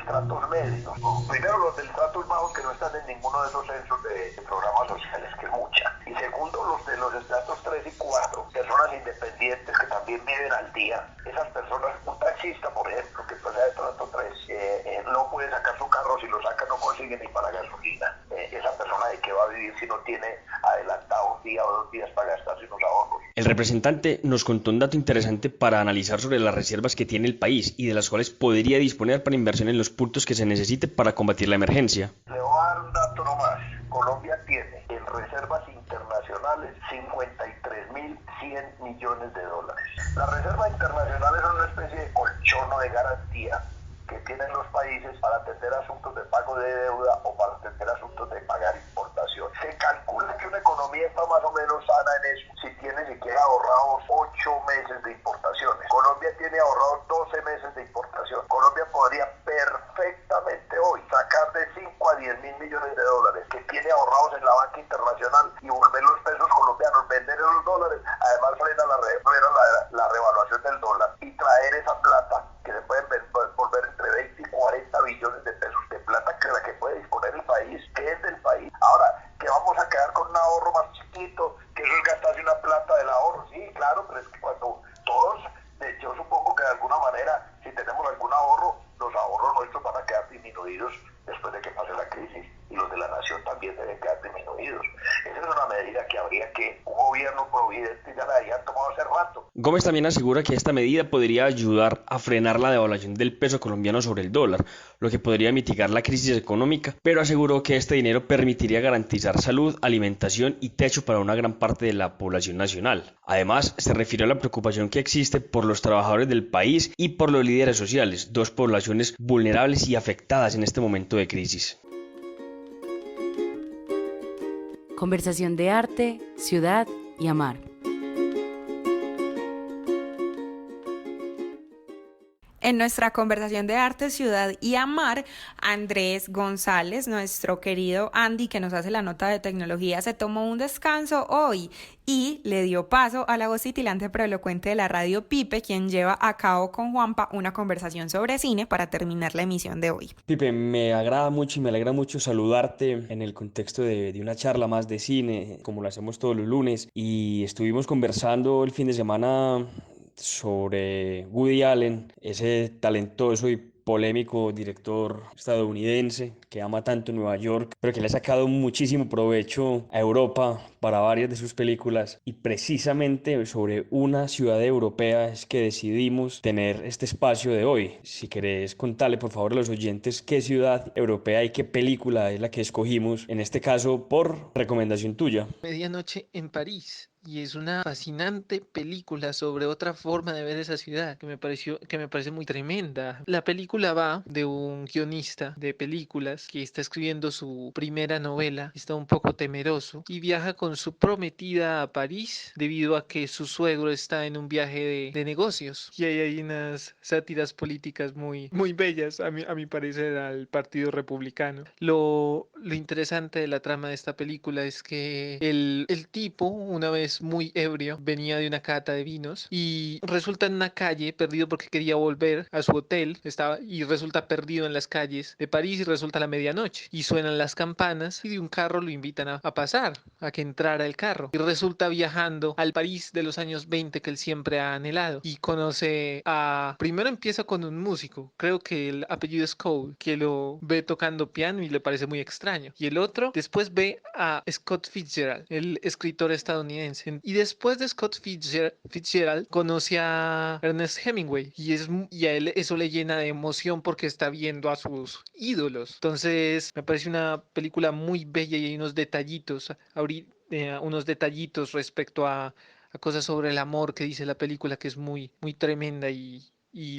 medios. Primero, los de estratos bajos que no están en ninguno de esos censos de programas sociales, que es mucha. Y segundo, los de los estratos 3 y 4, personas independientes que también viven al día. Esas personas, un taxista, por ejemplo, que pues de estrato 3, no puede sacar su carro, si lo saca no consigue ni para gasolina. Esa persona de qué va a vivir si no tiene adelantado un día o 2 días para gastarse unos ahorros. El representante nos contó un dato interesante para analizar sobre las reservas que tiene el país y de las cuales podría disponer para inversión en los puntos que se necesite para combatir la emergencia. Le voy a dar un dato nomás. Colombia tiene en reservas internacionales 53.100 millones de dólares. Las reservas internacionales son una especie de colchón de garantía que tienen los países para atender asuntos de pago de deuda o para atender asuntos de pagar importación. Se calcula que una economía está más o menos sana en eso si tiene siquiera ahorrados 8 meses de importaciones. Colombia tiene ahorrados 12 meses de importación. Colombia podría perfectamente hoy sacar de 5 a 10 mil millones de dólares que tiene ahorrados en la banca internacional y volver los pesos colombianos, vender esos dólares, además frena la revaluación del dólar y traer esa plata que se pueden volver entre 20 y 40 billones de pesos de plata que la que puede disponer el país, que es del país. Ahora, que vamos a quedar con un ahorro más chiquito, que eso es gastarse una plata del ahorro, sí, claro, pero es que cuando todos, yo supongo que de alguna manera, si tenemos algún ahorro, los ahorros nuestros van a quedar disminuidos después de que pase la crisis, y los de la nación también deben quedar disminuidos. Esa es una medida que habría que un gobierno providente ya la había tomado hace rato. Gómez también asegura que esta medida podría ayudar a frenar la devaluación del peso colombiano sobre el dólar, lo que podría mitigar la crisis económica, pero aseguró que este dinero permitiría garantizar salud, alimentación y techo para una gran parte de la población nacional. Además, se refirió a la preocupación que existe por los trabajadores del país y por los líderes sociales, dos poblaciones vulnerables y afectadas en este momento de crisis. Conversación de arte, ciudad y amar. En nuestra conversación de arte, ciudad y amar, Andrés González, nuestro querido Andy, que nos hace la nota de tecnología, se tomó un descanso hoy y le dio paso a la voz titilante pero elocuente de la radio Pipe, quien lleva a cabo con Juanpa una conversación sobre cine para terminar la emisión de hoy. Pipe, me agrada mucho y me alegra mucho saludarte en el contexto de una charla más de cine, como lo hacemos todos los lunes, y estuvimos conversando el fin de semana sobre Woody Allen, ese talentoso y polémico director estadounidense que ama tanto Nueva York, pero que le ha sacado muchísimo provecho a Europa para varias de sus películas, y precisamente sobre una ciudad europea es que decidimos tener este espacio de hoy. Si querés contarle por favor a los oyentes qué ciudad europea y qué película es la que escogimos, en este caso por recomendación tuya. Medianoche en París. Y es una fascinante película sobre otra forma de ver esa ciudad que me parece muy tremenda. La película va de un guionista de películas que está escribiendo su primera novela, está un poco temeroso y viaja con su prometida a París debido a que su suegro está en un viaje de negocios. Y ahí hay unas sátiras políticas muy bellas, a mi parecer, al Partido Republicano. Lo interesante de la trama de esta película es que el tipo, una vez muy ebrio, venía de una cata de vinos y resulta en una calle perdido porque quería volver a su hotel, y resulta perdido en las calles de París y resulta la medianoche y suenan las campanas y de un carro lo invitan a pasar, a que entrara el carro, y resulta viajando al París de los años 20 que él siempre ha anhelado y conoce primero empieza con un músico, creo que el apellido es Cole, que lo ve tocando piano y le parece muy extraño, y el otro después ve a Scott Fitzgerald, el escritor estadounidense, Y después de Scott Fitzgerald conoce a Ernest Hemingway y a él eso le llena de emoción porque está viendo a sus ídolos. Entonces me parece una película muy bella y hay unos detallitos respecto a cosas sobre el amor que dice la película que es muy, muy tremenda y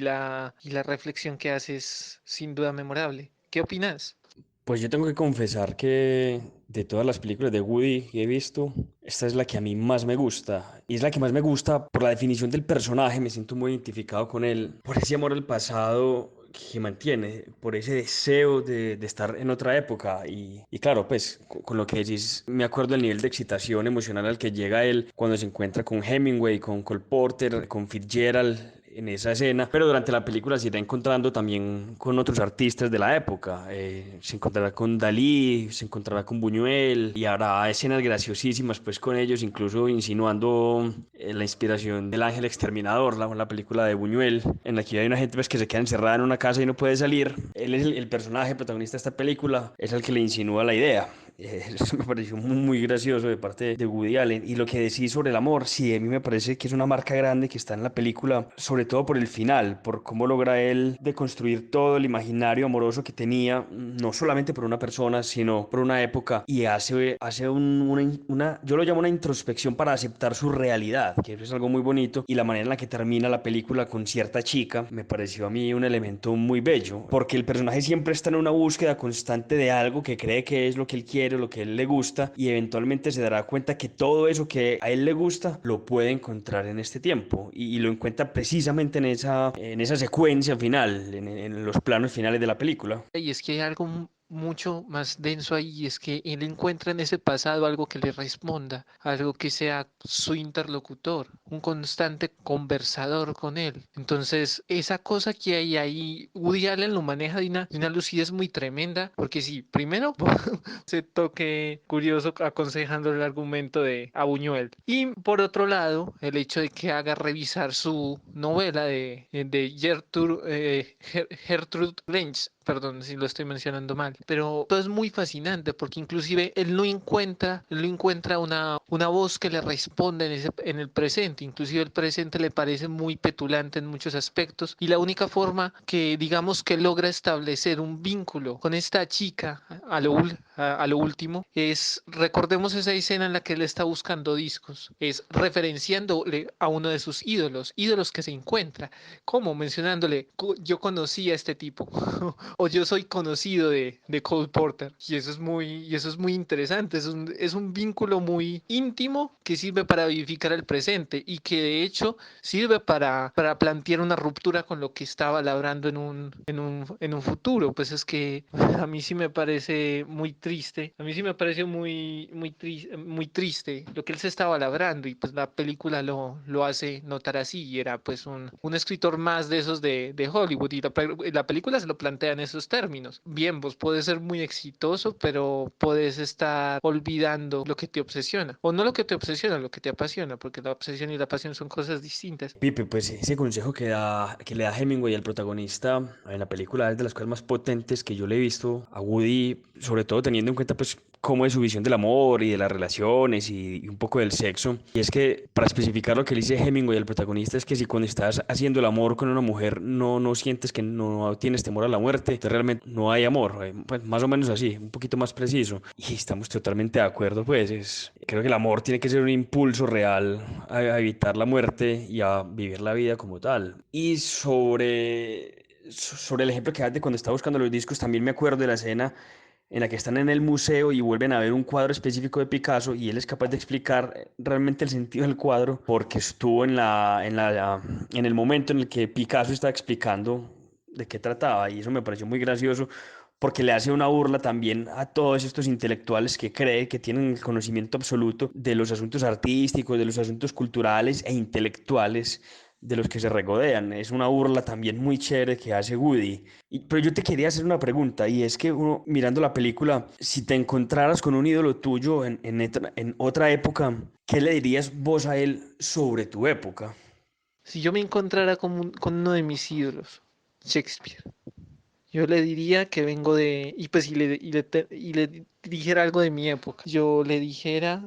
la reflexión que hace es sin duda memorable. ¿Qué opinas? Pues yo tengo que confesar que de todas las películas de Woody que he visto, esta es la que a mí más me gusta. Y es la que más me gusta por la definición del personaje, me siento muy identificado con él, por ese amor al pasado que mantiene, por ese deseo de estar en otra época. Y claro, pues con lo que decís, me acuerdo del nivel de excitación emocional al que llega él cuando se encuentra con Hemingway, con Cole Porter, con Fitzgerald en esa escena, pero durante la película se irá encontrando también con otros artistas de la época. Se encontrará con Dalí, se encontrará con Buñuel y hará escenas graciosísimas pues con ellos, incluso insinuando la inspiración del Ángel Exterminador, la película de Buñuel, en la que hay una gente pues, que se queda encerrada en una casa y no puede salir. Él es el personaje protagonista de esta película, es el que le insinúa la idea. Eso me pareció muy gracioso de parte de Woody Allen. Y lo que decís sobre el amor, sí, a mí me parece que es una marca grande que está en la película, sobre todo por el final, por cómo logra él deconstruir todo el imaginario amoroso que tenía, no solamente por una persona, sino por una época, y hace yo lo llamo una introspección para aceptar su realidad, que es algo muy bonito, y la manera en la que termina la película con cierta chica, me pareció a mí un elemento muy bello, porque el personaje siempre está en una búsqueda constante de algo que cree que es lo que él quiere, lo que a él le gusta, y eventualmente se dará cuenta que todo eso que a él le gusta lo puede encontrar en este tiempo y lo encuentra precisamente en esa secuencia final, en los planos finales de la película. Y es que hay algo mucho más denso ahí, y es que él encuentra en ese pasado algo que le responda, algo que sea su interlocutor, un constante conversador con él. Entonces, esa cosa que hay ahí, Woody Allen lo maneja de una lucidez muy tremenda, porque sí, primero se toque curioso aconsejando el argumento a Buñuel, y por otro lado, el hecho de que haga revisar su novela de Gertrude Lange. Perdón si lo estoy mencionando mal, pero todo es muy fascinante porque inclusive él no encuentra una voz que le responda en el presente. Inclusive el presente le parece muy petulante en muchos aspectos, y la única forma que digamos que logra establecer un vínculo con esta chica a lo último es, recordemos esa escena en la que él está buscando discos, es referenciándole a uno de sus ídolos que se encuentra, como mencionándole, yo conocí a este tipo o yo soy conocido de Cole Porter, y eso es muy interesante, es un vínculo muy íntimo que sirve para vivificar el presente y que de hecho sirve para plantear una ruptura con lo que estaba labrando en un futuro. Pues es que a mí sí me parece muy triste, a mí sí me parece muy triste lo que él se estaba labrando, y pues la película lo hace notar así, y era pues un escritor más de esos de Hollywood, y la película se lo plantea en esos términos. Bien, vos podés ser muy exitoso, pero podés estar olvidando lo que te obsesiona, o no lo que te obsesiona, lo que te apasiona, porque la obsesión y la pasión son cosas distintas. Pipe, pues ese consejo que le da Hemingway al protagonista en la película es de las cosas más potentes que yo le he visto a Woody, sobre todo teniendo en cuenta pues cómo es su visión del amor y de las relaciones y un poco del sexo. Y es que, para especificar lo que le dice Hemingway al protagonista, es que si cuando estás haciendo el amor con una mujer no sientes que no tienes temor a la muerte, entonces realmente no hay amor. Pues más o menos así, un poquito más preciso. Y estamos totalmente de acuerdo, pues. Creo que el amor tiene que ser un impulso real a evitar la muerte y a vivir la vida como tal. Y sobre el ejemplo que das de cuando estaba buscando los discos, también me acuerdo de la escena en la que están en el museo y vuelven a ver un cuadro específico de Picasso, y él es capaz de explicar realmente el sentido del cuadro porque estuvo en el momento en el que Picasso estaba explicando de qué trataba, y eso me pareció muy gracioso porque le hace una burla también a todos estos intelectuales que creen que tienen el conocimiento absoluto de los asuntos artísticos, de los asuntos culturales e intelectuales de los que se regodean. Es una burla también muy chévere que hace Woody. Pero yo te quería hacer una pregunta, y es que uno, mirando la película, si te encontraras con un ídolo tuyo en otra época, ¿qué le dirías vos a él sobre tu época? Si yo me encontrara con uno de mis ídolos, Shakespeare, yo le diría que vengo y le dijera algo de mi época. Yo le dijera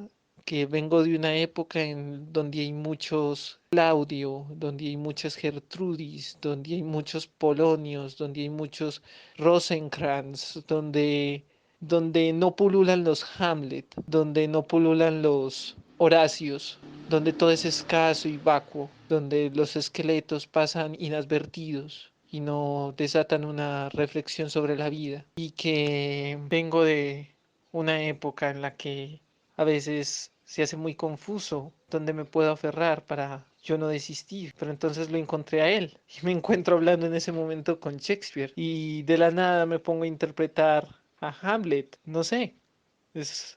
que vengo de una época en donde hay muchos Claudio, donde hay muchas Gertrudis, donde hay muchos Polonios, donde hay muchos Rosenkrantz, donde no pululan los Hamlet, donde no pululan los Horacios, donde todo es escaso y vacuo, donde los esqueletos pasan inadvertidos y no desatan una reflexión sobre la vida, y que vengo de una época en la que a veces se hace muy confuso dónde me puedo aferrar para yo no desistir, pero entonces lo encontré a él y me encuentro hablando en ese momento con Shakespeare y de la nada me pongo a interpretar a Hamlet, no sé,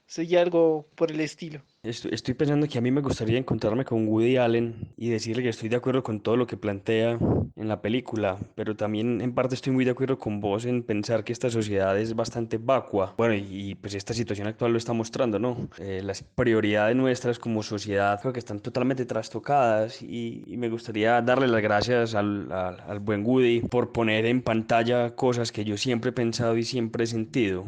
sería algo por el estilo. Estoy pensando que a mí me gustaría encontrarme con Woody Allen y decirle que estoy de acuerdo con todo lo que plantea en la película, pero también en parte estoy muy de acuerdo con vos en pensar que esta sociedad es bastante vacua. Bueno, pues esta situación actual lo está mostrando, ¿no? Las prioridades nuestras como sociedad creo que están totalmente trastocadas y me gustaría darle las gracias al buen Woody por poner en pantalla cosas que yo siempre he pensado y siempre he sentido,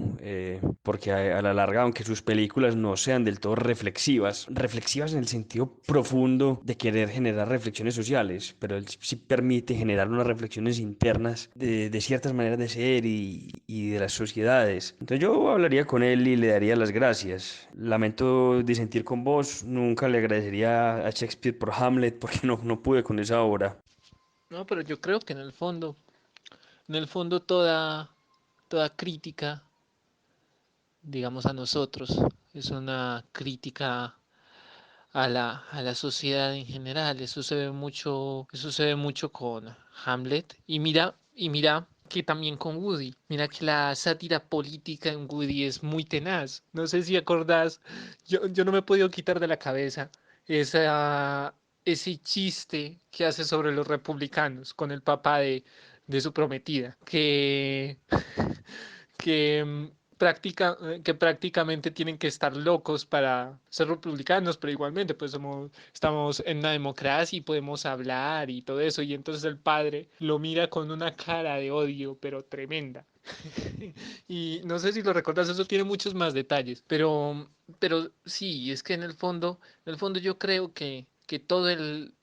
porque a la larga, aunque sus películas no sean del todo reflexivas en el sentido profundo de querer generar reflexiones sociales, pero él sí permite generar unas reflexiones internas de ciertas maneras de ser y de las sociedades. Entonces yo hablaría con él y le daría las gracias. Lamento disentir con vos, nunca le agradecería a Shakespeare por Hamlet porque no pude con esa obra. No, pero yo creo que en el fondo toda crítica, digamos, a nosotros, es una crítica a la sociedad en general. Eso se ve mucho con Hamlet. Y mira que también con Woody. Mira que la sátira política en Woody es muy tenaz. No sé si acordás, yo no me he podido quitar de la cabeza ese chiste que hace sobre los republicanos con el papá de su prometida, que que prácticamente tienen que estar locos para ser republicanos, pero igualmente pues estamos en una democracia y podemos hablar y todo eso, y entonces el padre lo mira con una cara de odio, pero tremenda. Y no sé si lo recordás, eso tiene muchos más detalles, pero sí, es que en el fondo yo creo que todo el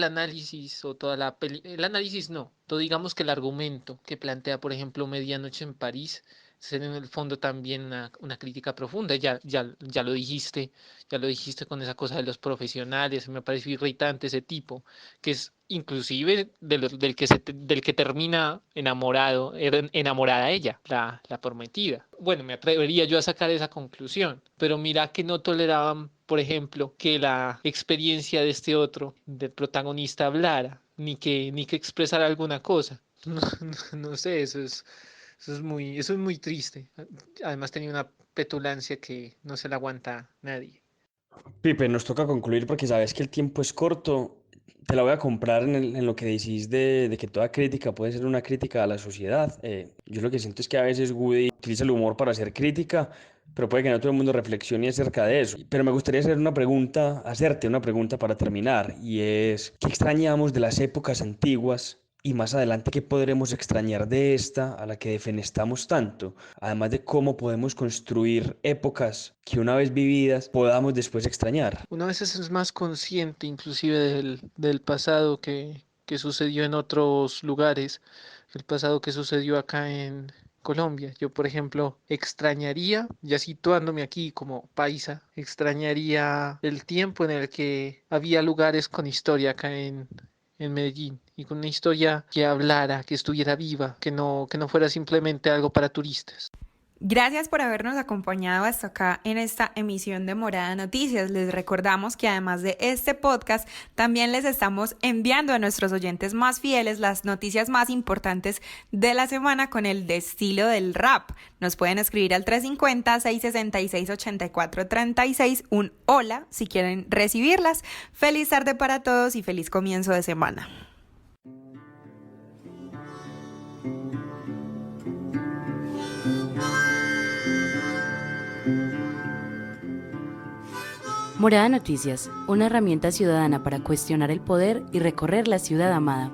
análisis o el análisis no, todo digamos que el argumento que plantea, por ejemplo, Medianoche en París, es en el fondo también una crítica profunda. Ya lo dijiste con esa cosa de los profesionales, me pareció irritante ese tipo, que es inclusive del que termina enamorada ella, la prometida. Bueno, me atrevería yo a sacar esa conclusión, pero mira que no toleraban, por ejemplo, que la experiencia de este otro, del protagonista, hablara, ni que expresara alguna cosa. No sé, eso es muy triste. Además tenía una petulancia que no se la aguanta nadie. Pipe, nos toca concluir porque sabes que el tiempo es corto. Te la voy a comprar en lo que decís de que toda crítica puede ser una crítica a la sociedad. Yo lo que siento es que a veces Woody utiliza el humor para hacer crítica, pero puede que no todo el mundo reflexione acerca de eso. Pero me gustaría hacerte una pregunta para terminar, y es, ¿qué extrañamos de las épocas antiguas? Y más adelante, ¿qué podremos extrañar de esta a la que defenestamos tanto? Además de cómo podemos construir épocas que una vez vividas podamos después extrañar. Uno a veces es más consciente inclusive del pasado que sucedió en otros lugares, el pasado que sucedió acá en Colombia. Yo, por ejemplo, extrañaría, ya situándome aquí como paisa, extrañaría el tiempo en el que había lugares con historia acá en Medellín, y con una historia que hablara, que estuviera viva, que no fuera simplemente algo para turistas. Gracias por habernos acompañado hasta acá en esta emisión de Morada Noticias. Les recordamos que además de este podcast, también les estamos enviando a nuestros oyentes más fieles las noticias más importantes de la semana con el estilo del rap. Nos pueden escribir al 350-666-8436 un hola si quieren recibirlas. Feliz tarde para todos y feliz comienzo de semana. Morada Noticias, una herramienta ciudadana para cuestionar el poder y recorrer la ciudad amada.